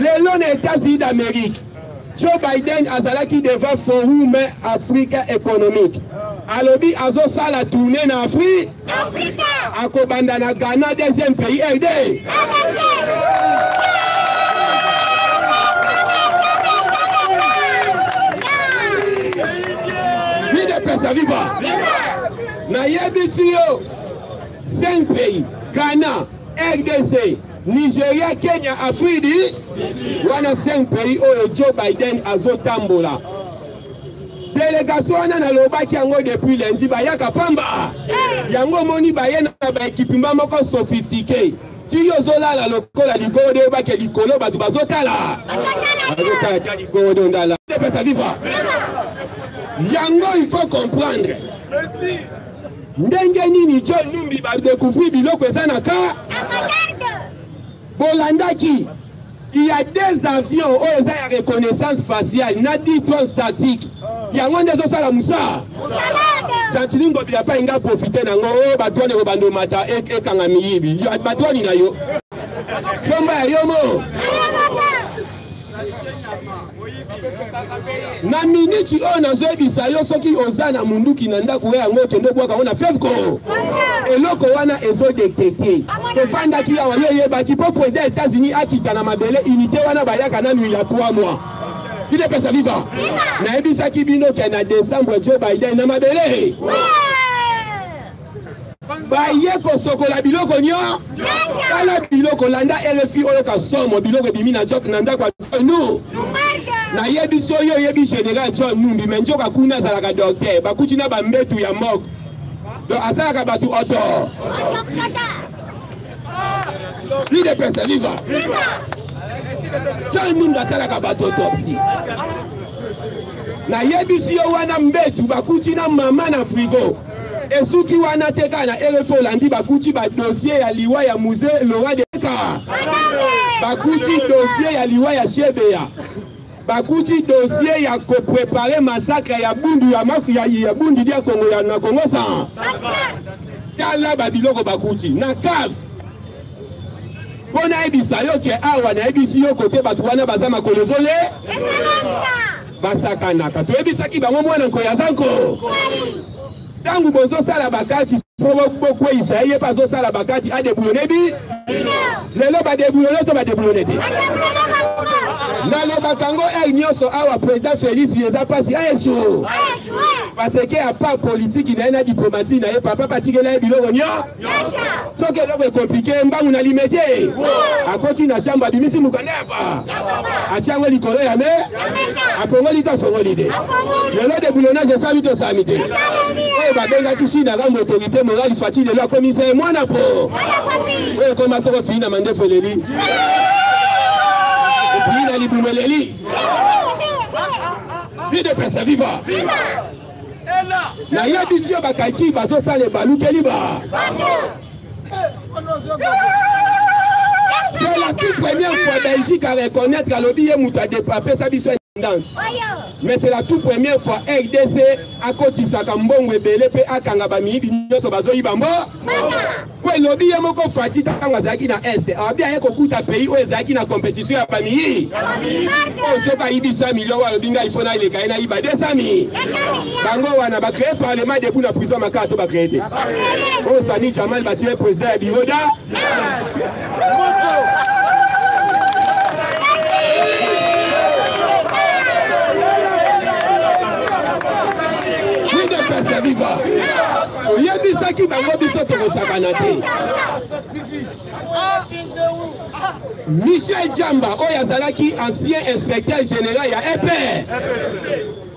lelo na États-Unis d'Amérique Joe Biden azalaki devant Forum Africa économique alobi azosala tourner na Afrique akobanda na Ghana deuxième pays RD IDPS viva na yebisi yo 5 pays Ghana RDC Nigeria Kenya Afrique wana 5 pays oyo Joe Biden azotambola délégation wana na lobaki yango depuis lundi bayaka pamba yango moni baye na ba équipement moko sophistiqué ti yozolala lokola likolo de bake likolo batu bazotala azotala likolo de ndala IDPS viva yango il faut comprendre ndenge nini John Numbi ba découvrir biloko eza na ka bolandaki il y a des avions oyo eza ya reconnaissance faciale na 10 tonnes statiques yango nde ezosala musa Chantilly Ngobila pa inga profite nango oyo batwani kobando mata ekanga miyibi batwani na yo somba ya yo mo na miniti oyo nazoyebisa yo soki oza na munduki na ndako oyo yango okende obwaka ngo na fevko eloko wana ezodetete tofandaki awa yo yebaki mpo président États-Unis akita na mabele unité wana bayaka nanu ya 3 mois idepesa viva nayebisaki bino ke na décembre Joe Biden na mabele baye kosokola biloko nyo tala biloko landa RFI oyo kasomo biloko ebimi na ndako ya nu nayebi so yo yebi général John Numbi me nzoka kuna azalaka docteur bakuti na bambetu ya mok donc asalaka bato oto idepesa viva John Numbi asalaka bato autopsie nayebi si yo wana mbetu bakuti na mama na frigo esuki wana teka na RFI Olandi bakuti ba dossier ya liwa ya musée Laurent Descartes bakuti dossier ya liwa ya Shebeya bakuti dossier ya ko préparer massacre ya bundu ya bundu dia Congo ya na Congo sa tala babiloko bakuti na cave pona ebisa yo ke awa na ebisi yo kote batu wana baza makolozole basakanaka to ebisaki bango mwana nkoya zanko tangu bozo sala bakati po bokwe isaye pazo sala bakati a débouillonné bi lelo ba débouillonné to ba débouillonné te na lo bakango nyonso awa président Félix yeza pasi ayeso parce que a pas politique na diplomatie na ye papa patikela biloko nyo soki eloko compliqué mbangu na limete akoti na chambre bimisi mukanepa atiango likolo ya me afongoli ta fongoli de lelo débouillonnage esami to sami te oyo babengaki chine kama autorité morale fatile lelo akomisa mwana po oyo koma soko fini na mandefu leli fini na libumeleli vide pesa viva na yebisi yo bakaki bazosala ebalukeli ba c'est la toute première fois Belgique à reconnaître à l'objet mutu a dépapé sa biso indépendance. Mais c'est la toute première fois RDC à côté Sakambongo et Belepe à Kangabami binyoso bazoyi bambo. Ouais l'objet moko fati tanga zaki na est. A bien yeko kuta pays où zaki na compétition ya bami. Oh soka ibisa million wa binga ifona ile kaina iba 200 bango wana ba créer parlement debout na prison makato ba créer. Oh Sani Jamal Batie président ya Biroda. Viva. Yebisaki bango biso tokosakana te. Michel Djamba oyo azalaki ancien inspecteur général ya EP.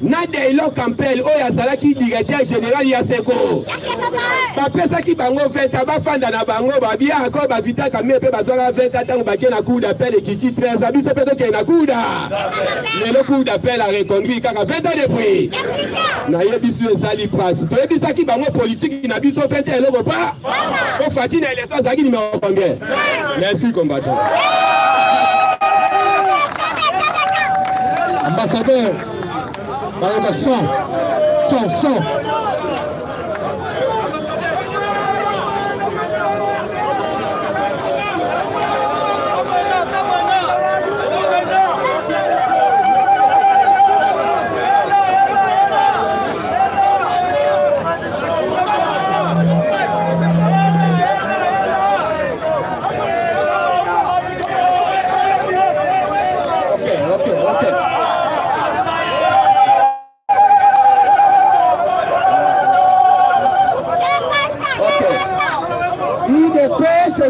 Nadeilo Campbell oyo azalaki directeur général ya Seko. Bapesaki bango veta bafanda na bango babia ako bavita kamé pe bazwaka veta tango bakie na coup d'appel ekiti 13 abiso pe toke na coup le coup d'appel a reconduit kaka 20 ans depuis. Na yebisu ezali passe. To yebisaki bango politique na biso fete eloko pa. O fati na élection zaki numéro combien? Merci combattant. Ambassadeur Baroka 100.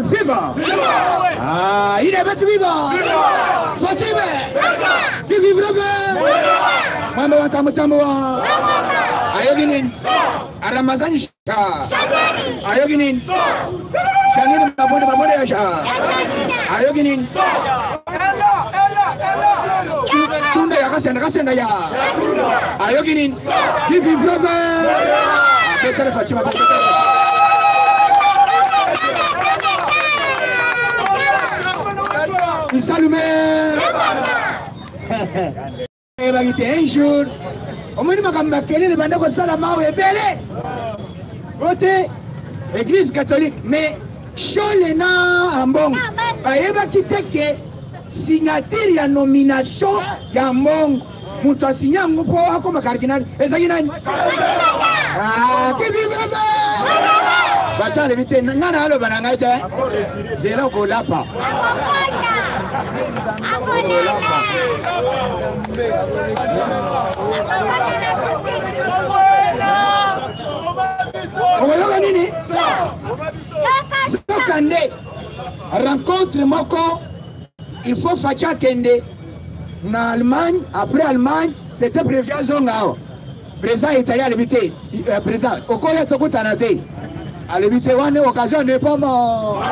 Viva! Ah, il est bête viva! Sortime! Vive vive! Mama watamutamwa! Ayoginin! Aramazani sha! Ayoginin! Shangini mabonde ya sha! Ayoginin! Tunda ya kasenda ya! Ayoginin! Vive vive! Bekare Fatima Salume! Un jour, on m'a dit que les bandits ont salama ou ébélé. Voté l'église catholique, mais Cholena en bon. Aïeba qui teke signature ya nomination ya Mbongo. Mutu asinya ngupo wako makardinal. Ezaki nani? Kivi vrema! Facha levite, nana halo banangaite. Zero kolapa. Oyoka nini? Sokande. Rencontre moko. Il faut Facha kende. Na Allemagne, après Allemagne, c'était président Zongao. Président italien à l'éviter. Président, au Koya Toko Tanate. À l'éviter, on est occasion n'est pas mort.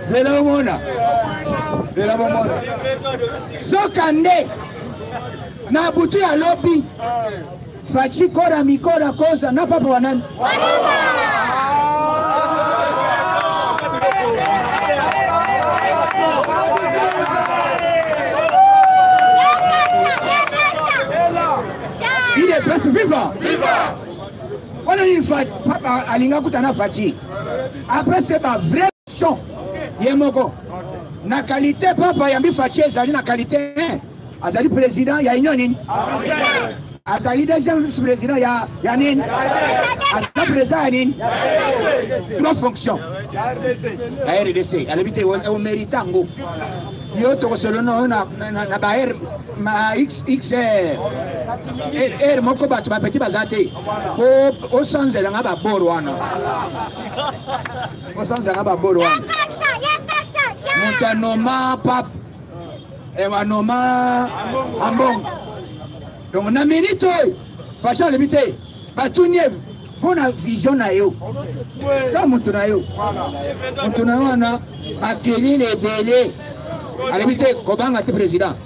C'est la mona. C'est la mona. Sokande. Na butu ya lobby. Fachi kora mikora kosa na papa wanan. Il est presque vivant. On a une fois, papa Alinga Koutana Fati. Après, c'est ma vraie son. Yemoko. Na qualité, papa Yambi Fati, Zali na qualité 1. Azali président, ya Union. Azali deuxième vice-président, ya Nin. Azali président, ya Nin. Trois fonctions. La RDC. Elle habite au Méritango. Yo to solo no na baer ma XR moko batu ba petit bazate o sanzela nga ba boro wana o sanzela nga ba boro wana mutanoma pap e wanoma ambong donc na minute Facha limité batunye bona vision na yo la mutu na yo wana akeli le belé. À l'éviter, Kobanga est président.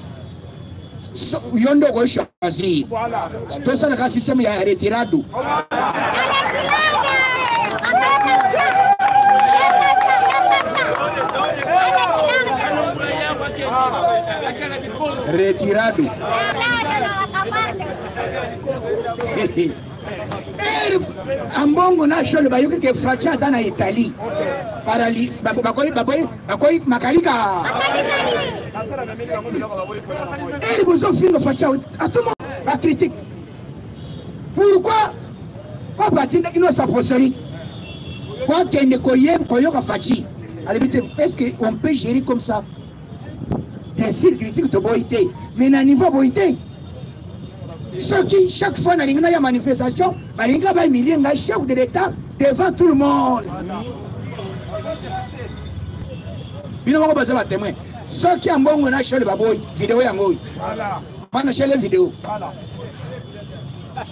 Yondo ko choisi. Tout ça, le système est retiré. Retirado. Ambongo national bayoki ke Facha sana Italie. Parali bakoi makalika. Et vous offrez Facha à tout le monde la critique. Pourquoi pas bâtir une apostolique? Quoi qu'il ne koyoka Fachi. Est-ce qu'on peut gérer comme ça? Bien sûr, critique de Boïté, mais à niveau Boïté. Ceux qui, chaque fois, dans la manifestation, il y a un chef de l'État devant tout le monde. Il n'y a pas de témoin. Ceux qui ont bon national baboy, vidéo yangoy. Pas national vidéo.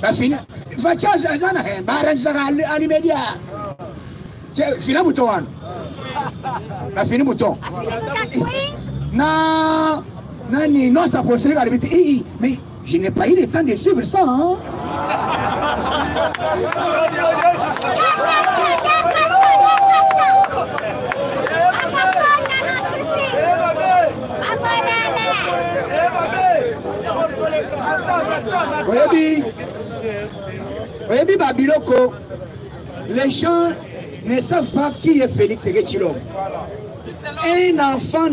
La fin. Facha zana he, baran zana ali media. Fina bouton. La fin bouton. Nani non ça procède à l'éviter. Mais je n'ai pas eu le temps de suivre ça. Hein? Oyebi Babiloko, les gens ne savent pas qui est Félix Sekechilom. Un enfant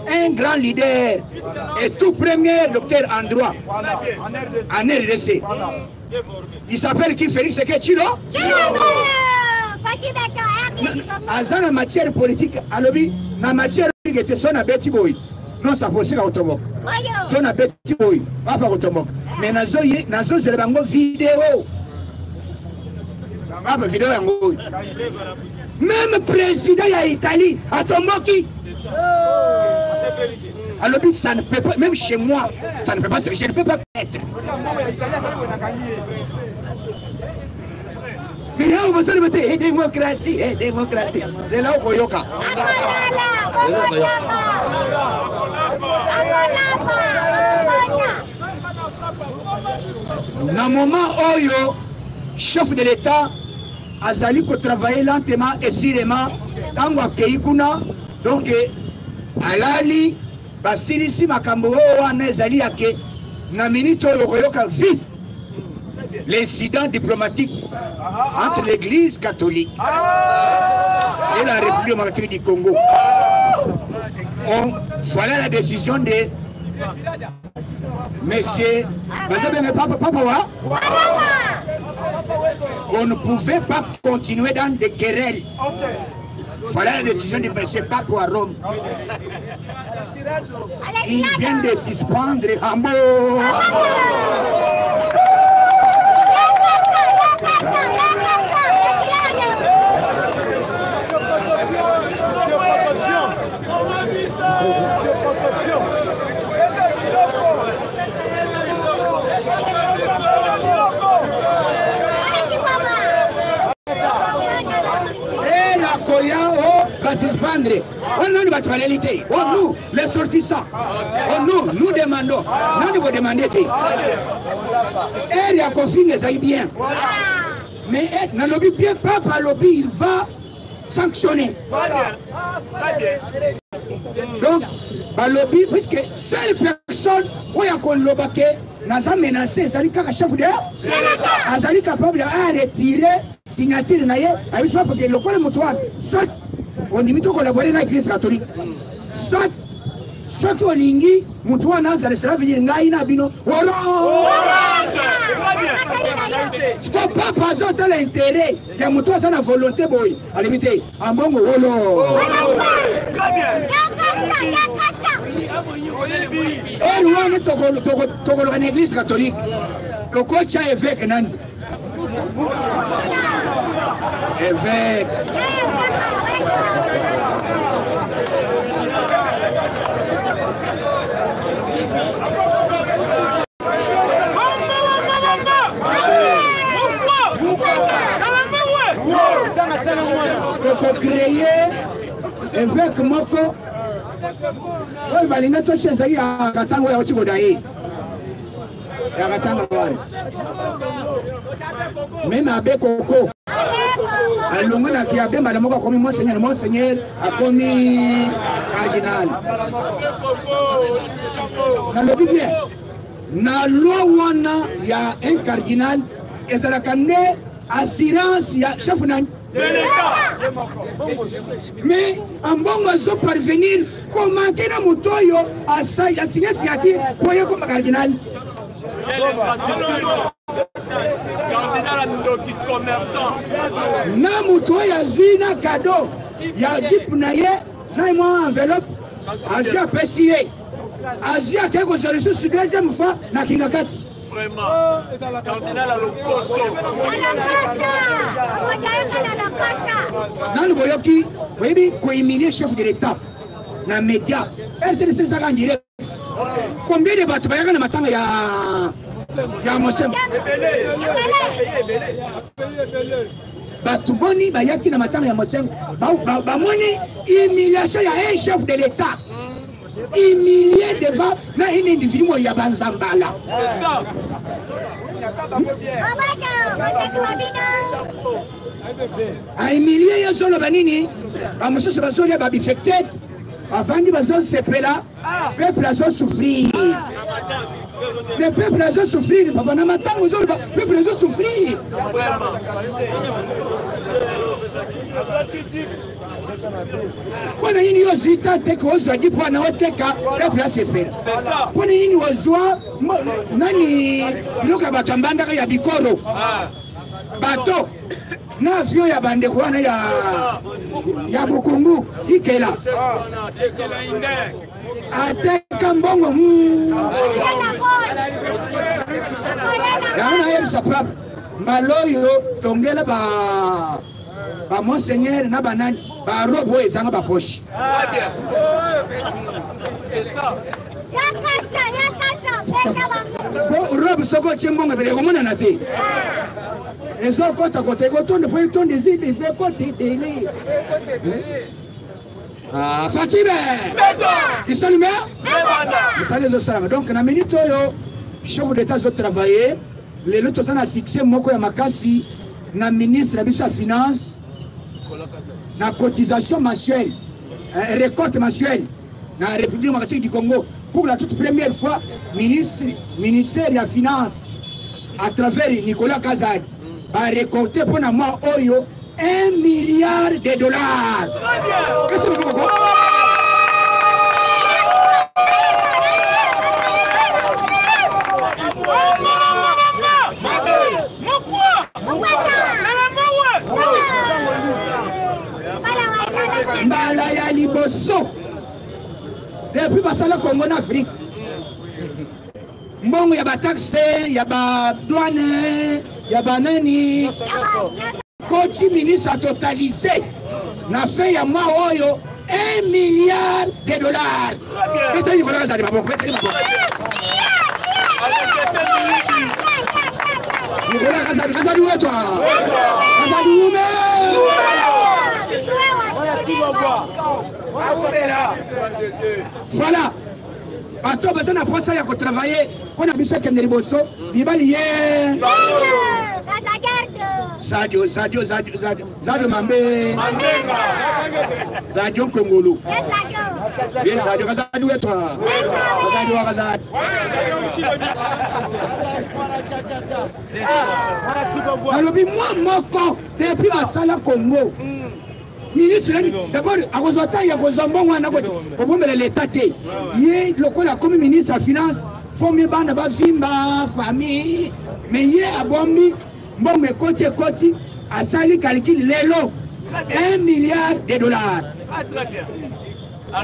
un grand leader et tout premier docteur en droit en RDC. Il s'appelle qui Félix Sekechilom? En matière politique, en matière politique, était son abeti boy. Non, ça possible à Otomok. Son abeti boy, pas par Otomok. Mais nazo c'est le vidéo. Ah, vidéo yango. Même président de l'Italie, à Tomoki. Alors, ça ne peut pas, même chez moi, ça ne peut pas, je ne peux pas être. Mais là, on va se mettre, démocratie, démocratie. C'est là où Koyoka. Dans le moment où chef de l'État azali ko travailler lentement et sûrement tango akeikuna donc alali basilisi makambo wana ezali yake na minute oyo koyoka vite l'incident diplomatique entre l'Église catholique et la République démocratique du Congo. Voilà la décision de monsieur Papa. On ne pouvait pas continuer dans des querelles. Voilà la décision de monsieur Papo à Rome. Il vient de suspendre Hambo. Nous, les sortissants, nous demandons, nous vous demandons. Il y a confiné, ça y est bien. Mais dans le lobby, bien papa lobby, il va sanctionner. Donc, le lobby, puisque seule personne où il y a qu'on lobake, nous a menacé, ça dit qu'à chef de l'État, ça dit capable de retirer signature naïe, avec ça parce que le corps motoir, soit on limite collaborer avec l'Église catholique, soit ceux qui ont lingi, motoir n'a pas de venir naïna bino, ce qu'on peut pas dans l'intérêt, que motoir ça la volonté boy, à limiter, en bon wolo. Et nous on est l'église catholique. Le coach est évêque nan. Évêque. Pour créer évêque moko. Oui, balinga to cheza ya katanga ya chibodaye. Ya katanga wale. Même abe koko. Alongona ki abe madame ko komi monseigneur a komi cardinal. Na lobi bien. Na loi wana ya un cardinal ezalaka ne assurance ya chef nan. Mais en bon oiseau parvenir, comment que la motoyo a signé signature pour y comme cardinal. Na motoyo a zina cadeau, ya dip naye, na moi enveloppe, Asia apprécié, Asia quelque chose sur deuxième fois na kingakati. Vraiment, cardinal à l'Okoso. Nan boyoki, oui, ko humilier chef de l'État, na média, RTNC ça en direct. Combien de bateaux bayaka na matanga ya Mosem? Bateau boni bayaki na matanga ya Mosem, ba moni humiliation ya un chef de l'État. Humilié devant un individu qui a banzambala. C'est ça. A humilié il y a banini, a monsieur Sebastien a bifecté, avant de baser ce peuple-là, le peuple a souffrir. Le peuple a souffrir, papa n'a pas le peuple a souffrir. Pona nini ozita teka ozadi pona oteka la place fait. C'est ça. Pona nini ozwa nani biloka bato mbandaka ya bikoro. Bato na avion ya bande kwana ya Bukungu ikela. Ateka mbongo. Yaona yeye sapap maloyo tongela ba monseigneur na banani ba robo ezanga ba poche. C'est ça. Bo robo soko chimbonga bele komona na te. Ezo kota kote gotonde po itonde zibe fe kote tele. Ah, Fatibe. Isalime. Misale zo salama. Donc na minute oyo chef d'État zo travailler, les lotos na succès moko ya makasi na ministre ya biso finance. La cotisation mensuelle, récolte mensuelle dans la République démocratique du Congo pour la toute première fois, ministère de la Finance à travers Nicolas Kazadi va récolter pour moi Oyo 1 milliard de dollars. Qu'est-ce que vous voulez? Mbala ya liboso depuis basala Congo na Afrique mbongo ya bataxe ya ba douane ya banani koti ministre a totalisé na fin ya mois oyo 1 milliard de dollars. Betani voilà Kazadi maboko betani maboko Nicolas Kazadi Kazadi wetu Kazadi ume voilà. Bato basa na posa ya ko travailler on a biso kende liboso libali ye Sadio Mambe Sadio Kongolo ye Sadio Kazadi wetu Kazadi alobi moi moko depuis basala Congo ministre d'abord à Rosota ya kozombo wana ko bombela l'état té ye lokola comme ministre de finance faut me bana ba vimba famille mais ye abombi mbongo koti asali calcul lelo 1 milliard de dollars. Très bien.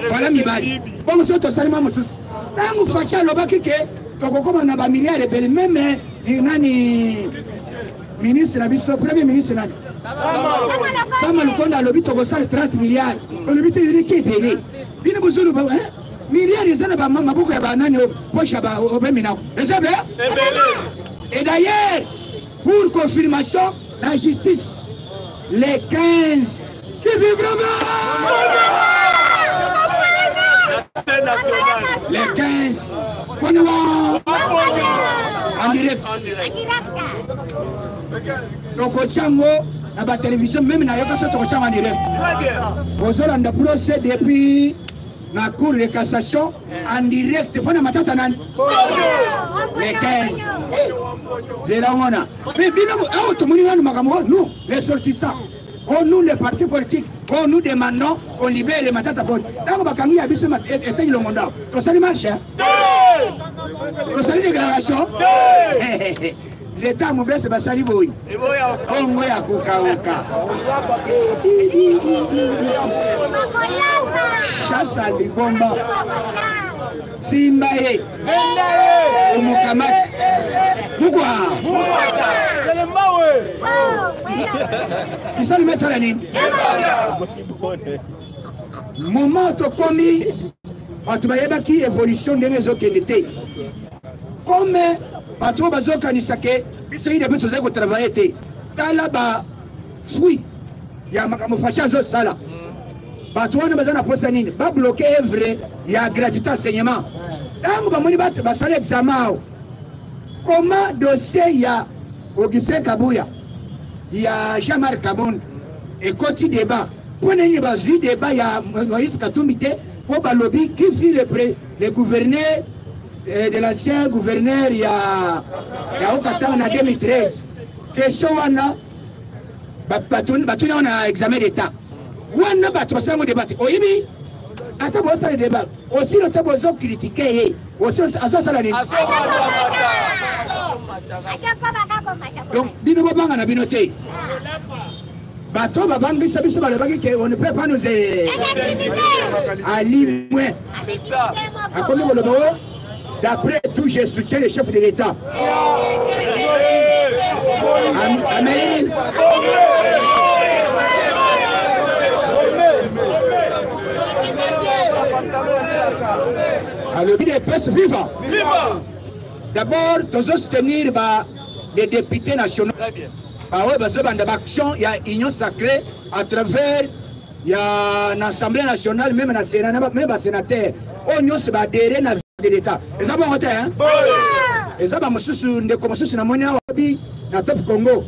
Voilà mibali bon soto salima mususu tangu facha lobaki ke tokokoma na ba milliards de même nani ministre abiso premier ministre nani Sama Lukonda alobi tokosala 30 milliards. Olobi te yiri kebele. Bino bozulu ba milliards ezana ba maboko ya banani pocha ba obemina. Ezabe? Et d'ailleurs, pour confirmation, la justice les 15 qui vivra les 15 en direct. Tokochango na ba télévision même na yoka so tokochango en direct. Bozolanda procès depuis na cour de cassation en direct pona matata nani les 15 zéro-1. Mais bino auto moni wana makambo nous les sortissants nous les partis politiques nous demandons qu'on libère les matata bon tango bakangi ya biso était le monde to sali marche to sali déclaration zeta mubese basali boyi kongo ya kukauka shasa libomba simba ye umukamati mukwa isali mesala nini moment tokomi bato bayebaki évolution ndenge ezokende te comme bato bazokanisa ke biso ide biso zeko travailler te tala ba fruit ya makambo facha azosala bato wana baza na posa nini ba bloquer œuvre ya gratuité enseignement tango bamoni bato basala examen ao comment dossier ya Augustin Kabuya ya Jean-Marc Kabon ekoti débat pona ni ba vu débat ya Moïse Katumbi te po ba lobby qui fut le gouverneur de l'ancien gouverneur ya Okatanga en 2013. Question wana batuna wana examen d'état. Wana batosanga débat. Oyibi ata bosa le débat. Aussi le tabo zo critiquer aussi azosala ni. Donc dino banga na binote. Bato babangisa biso balobaki ke on ne peut pas nous ali moins. C'est ça. Akomi bolobo d'après tout, je soutiens les chefs de l'État. Amen. Alors, les peuples vivants. D'abord, nous allons soutenir les députés nationaux. Il y a une union sacrée à travers l'Assemblée nationale, même le Sénat, même le sénateur. On se va adhérer à de l'État. Et ça va voter, hein? Et ça va me soucier de commencer sur la monnaie à Top Congo.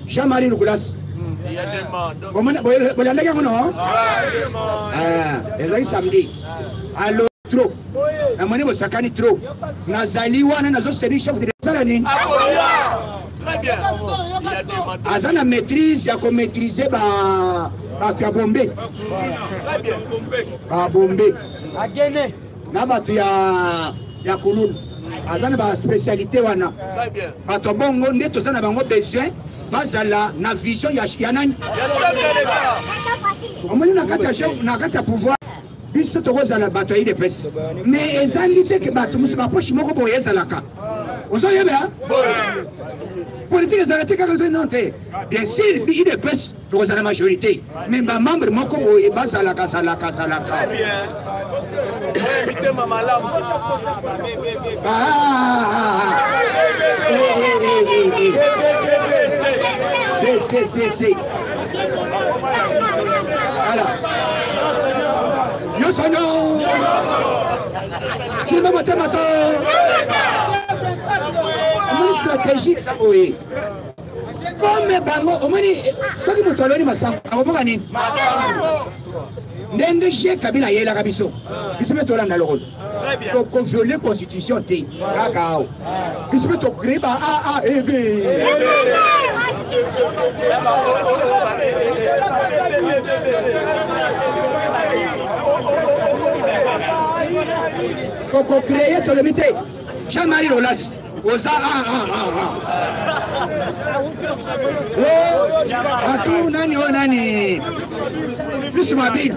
Jean-Marie Roulas. Il y a des demandes. Vous l'avez dit, non? Ah, et là, samedi. Alors, trop. La monnaie, vous sakani trop. Nazali, wana, nazo, c'est le chef de l'État. kosala nini Très bien. aza na maîtrise ya komaîtrise bato ya bombe Très bien. babombe na bato ya kululu aza na baspécialité wana Très bien. bato bongo nde toza na bango besoin bazala na vision ya nani omoni na kati ya pouvoir biso tokozala bato ya idps mais ezangi te ke bato mosu baposhi moko boye ezalaka ozoyeba politique ezalaka te kaka non te bien sûr idps tokozala majorité mais bamembre moko boye bazalaka zalaka voilà yosono sima matemato mon stratégique oui comme bango omoni soki moto aloni masango akoboka nini ndenge je kabila yelaka biso mpe tolanda lokolo tokoviole constitution te kaka awo biso mpe tocree ba aab tokocreye tolobi te Jean-Marie Lolas oza atu nani o nani plus mobile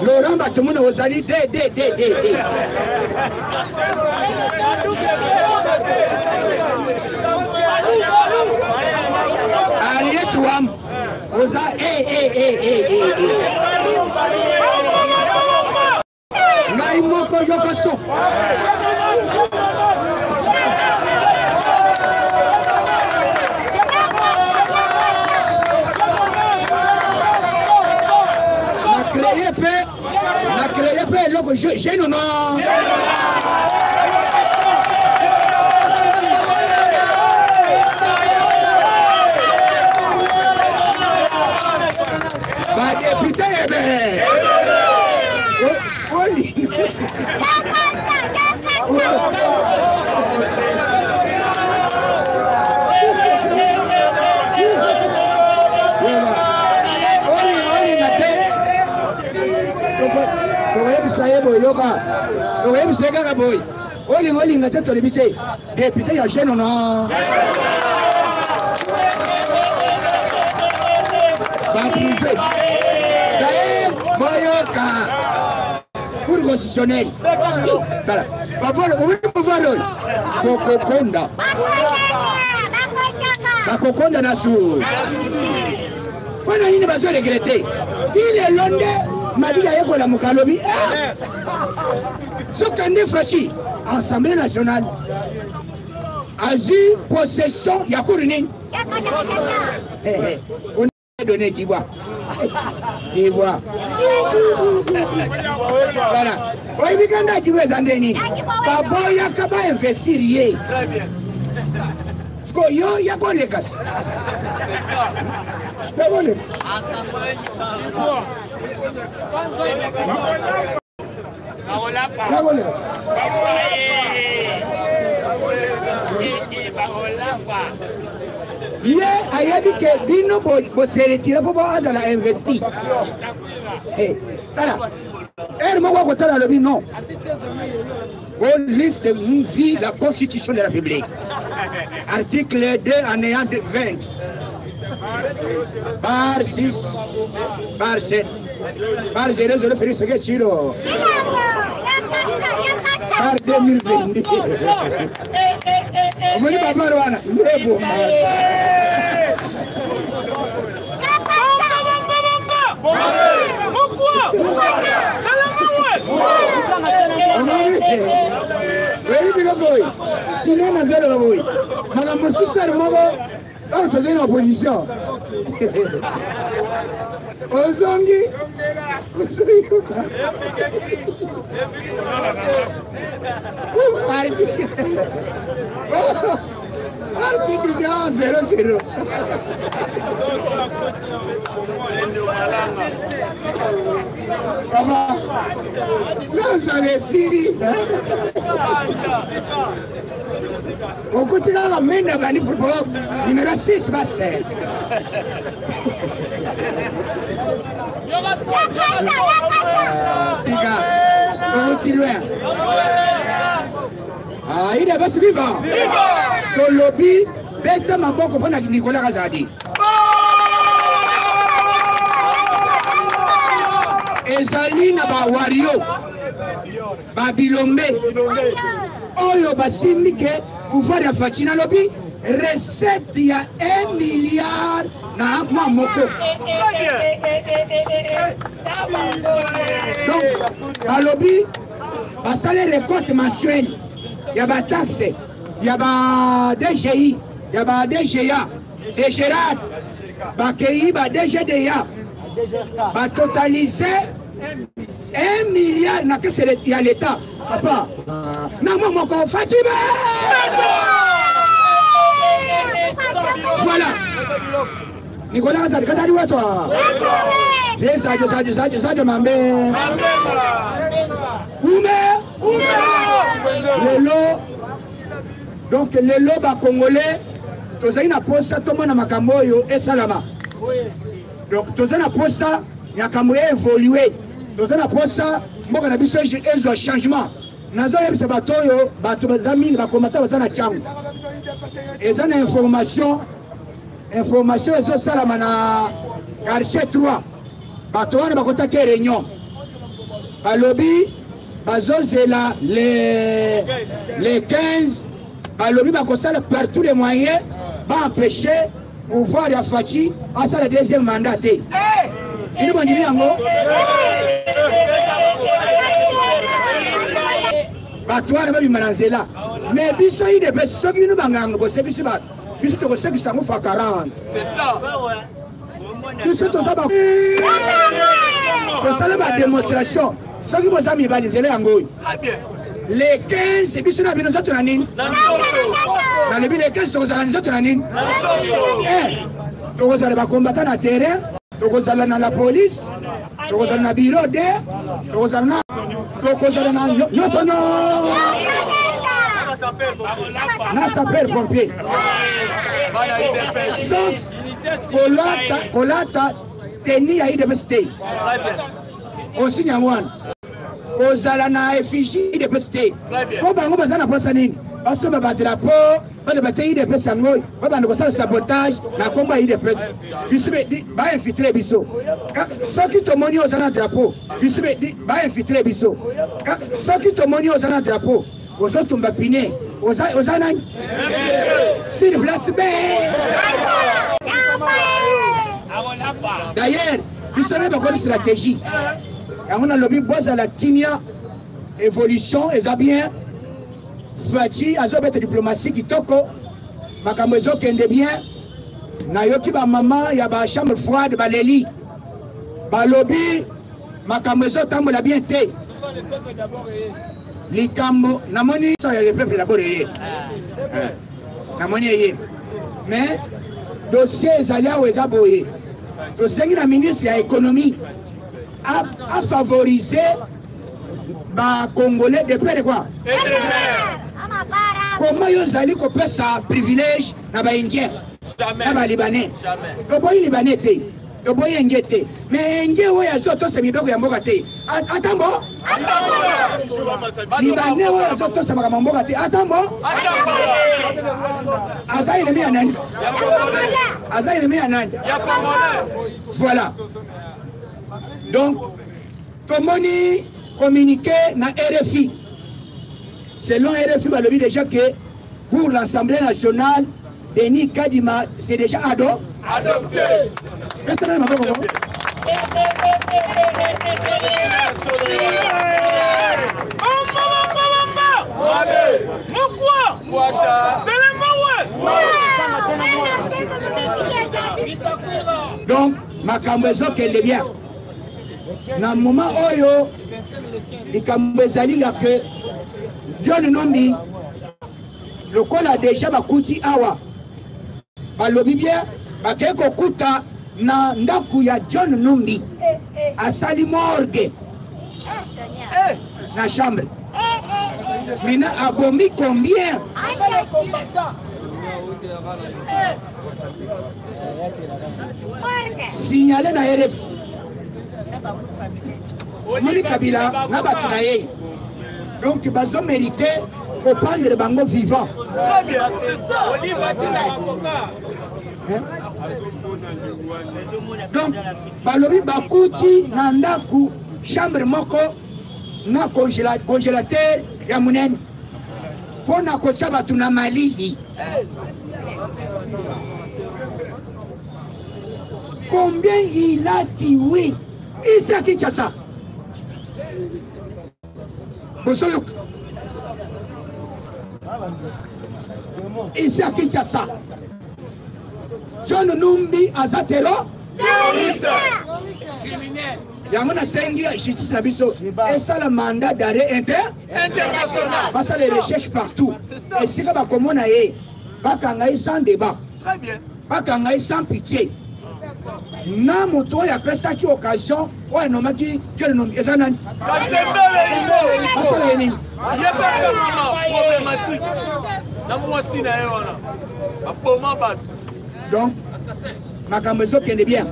Laurent batomona ozali de Ariet Wam oza ngai moko yokoso na créé pe eloko genono badepute ebe oyebiseka boy olinga te tolobi te député ya jeune no baprivé d'ailleurs boyoka pour constitutionnel bavolo bakokonda na su wana nini bazoregrete ile londe madila yekola mukalobi sokande fachi Assemblée nationale azi possession ya courine on a donné Dibois voilà oui bikanda Dibois zandeni baboya kaba investir ye sko yo ya kolegas c'est ça babole ye ayebi ke bino boseretira po bazala investi tala ere moko akotala alobi non liste vie la constitution de la République article 2 anéant 20 par 6 par 7 par 00 Félix Chiro par 2020 omoni baba rwana nebo makambo susare moko oyo tozali na opposition ozongi article 00 baba Azala esili. Okutika la mena bani pour numéro 6 basset. Tika. On loin. Ah, il est pas suivant. Que lobby, bête ma boko pour Nicolas Kazadi. Ezali na ba wario ba bilombe oyo basimi ke pouvoir ya Fatina lobby recette ya 1 milliard na mwa moko. Donc ba lobby basale récolte mensuelle ya ba taxe ya ba DGI ya ba DGA DGRAD ba KI ba DGDA ba totaliser 1 milliard na que c'est l'État. Papa, non, mon corps fatigué. Voilà. Nicolas, ça dit quoi toi? C'est ça, de ma mère. Le lot. Donc, le lot bas congolais, tous les poste ça, tout le monde a makambo et salama. Donc, tous les poste ça, il y a kambo évolué. Tous les poste ça, moi quand on a vu ce changement. Nazo yeb se bato yo, bato bazami ba komata bazana changu. Ezana information ezo salama na quartier 3. Bato wana bakota ke réunion. Balobi bazozela les 15 balobi bakosala par tous les moyens ba empêcher pouvoir ya Fachi à ça le deuxième mandat. Il m'a dit yango. Batouare va bimanazela. Mais biso il est besoin que nous banganga bo service ba. Biso to service sango fa 40. C'est ça. Biso to saba. Ko sala ba démonstration. Ce qui vous a mis balisé yango. Très bien. Les 15 biso na bino zato na nini? Na le bi les 15 to za na zato na nini? To za ba combattre na terrain. Tokozala na la police, tokozala na bureau de, tokozala na nyosono na sapeur pompier. Sauf kolata teni ya IDPST. Aussi nyangwan. Kozala na effigie IDPST. Ko bango bazana posa nini? Baso ba drapeau, ba ba tei IDPS ngoy, ba ba ndosala sabotage na komba IDPS. Bisibe ba infiltrer biso. Soki to moni ozana drapeau, bisibe ba infiltrer biso. Soki to moni ozana drapeau, ozo tumba pine, ozana sur place be. D'ailleurs, biso ne ba ko stratégie. On a lobby boss à la kimia évolution et ça bien Fachi azobete diplomatie kitoko makambo ezokende bien nayoki ba mama ya ba chambre froide baleli balobi makambo ezotambola bien te likambo namoni le peuple d'abord namoni ye mais dossier ezali awa eza boye tosengi na ministre ya économie a favoriser ba Congolais de père quoi? Comment yo zali ko pesa privilège na ba Indien? Na ba Libanais. To boy Libanais te. To boy Indien te. Mais Indien wo ya zoto se midoko ya mboka te. Atambo? Libanais wo ya zoto se makama mboka te. Atambo? Aza ennemi ya nani? Aza ennemi ya nani? Ya Congolais. Voilà. Donc, comment communiquer na RFI? Selon RFI, on a vu déjà que pour l'Assemblée nationale, Denis Kadima, c'est déjà adopté. Donc, ma cambezo qu'elle est bien. Dans le moment où les cambezzali a que John Numbi, le col a déjà bakouti awa. Balobi bien, bakeko kuta na ndaku ya John Numbi. A sali morgue. la chambre. Maintenant, abomi combien? Signalé na RF. Moni Kabila, na batu na ye. Donc, bazo mérité pour prendre le bango vivant. Très bien, c'est ça. Hein? Donc, balobi bakuti na ndaku chambre moko na congélateur ya munene pona kocha batu na malili. Combien il a tué ici à Kinshasa? Bosoyok. Ici à Kinshasa. John Numbi Azatero. Criminel. Yamona sengi justice na biso. Et ça le mandat d'arrêt international. Parce que les recherches partout. Et si ba komona ye, ba kangai sans débat. Très bien. Ba kangai sans pitié. Na moto ya pesa ki occasion, ouais no maki que nom ezana. Kazembele imo. Parce que ni. Yeba problématique. Na mwasi na ye wana. Apoma bat. Donc makambo ezokende bien.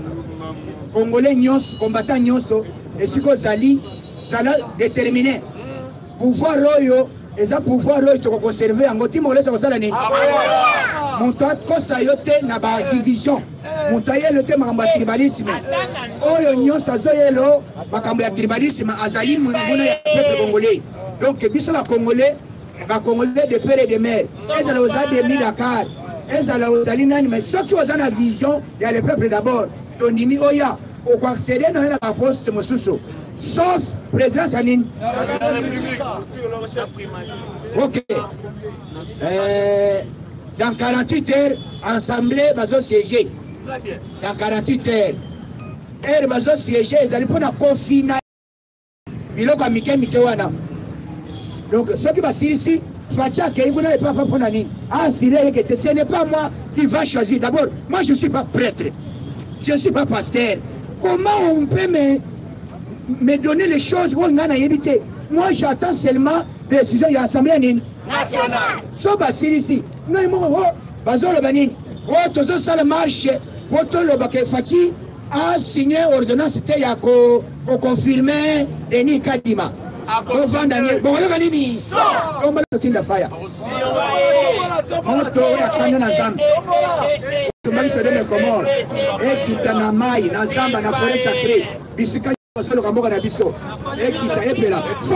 Congolais nyonso, combattant nyonso, et si kozali, zala déterminé. Pouvoir royo, et ça pouvoir royo to conserver en goti mongolais ko sala ni. Monto kosa yote na ba division. Monto yelo te makambo ya tribalisme. Oyo nyonso azoyelo makambo ya tribalisme azali munguna ya peuple congolais. Donc biso ba congolais de père et de mère. Ezala ozali de Dakar. Ezala ozali nani mais ceux qui ont la vision, il y a le peuple d'abord. Tondimi oya au quoi accéder dans la poste mosuso sauf présidence anine. Ok. Dans 48 heures assemblée bazo siéger. Dans 48 heures bazo siéger ils allaient pour la confiner biloko mike wana. Donc ceux qui va ici Facha Keiguna n'est pas pour nani. Ah si ce n'est pas moi qui va choisir. D'abord moi je suis pas prêtre. Je ne suis pas pasteur. Comment on peut me donner les choses où on a évité? Moi, j'attends seulement des décisions de l'Assemblée nationale. So basili ici. Non, il m'a dit, le banin. Tout ça, le marche. Le baquet Fati a signé ordonnance. C'était à confirmer Denis Kadima. Bon, Ganini. On va le tirer de fire. On va le na Zambie. Tumali se donne comment ekita na mai na zamba na forêt sacrée bisika basolo kamboka na biso ekita epela fa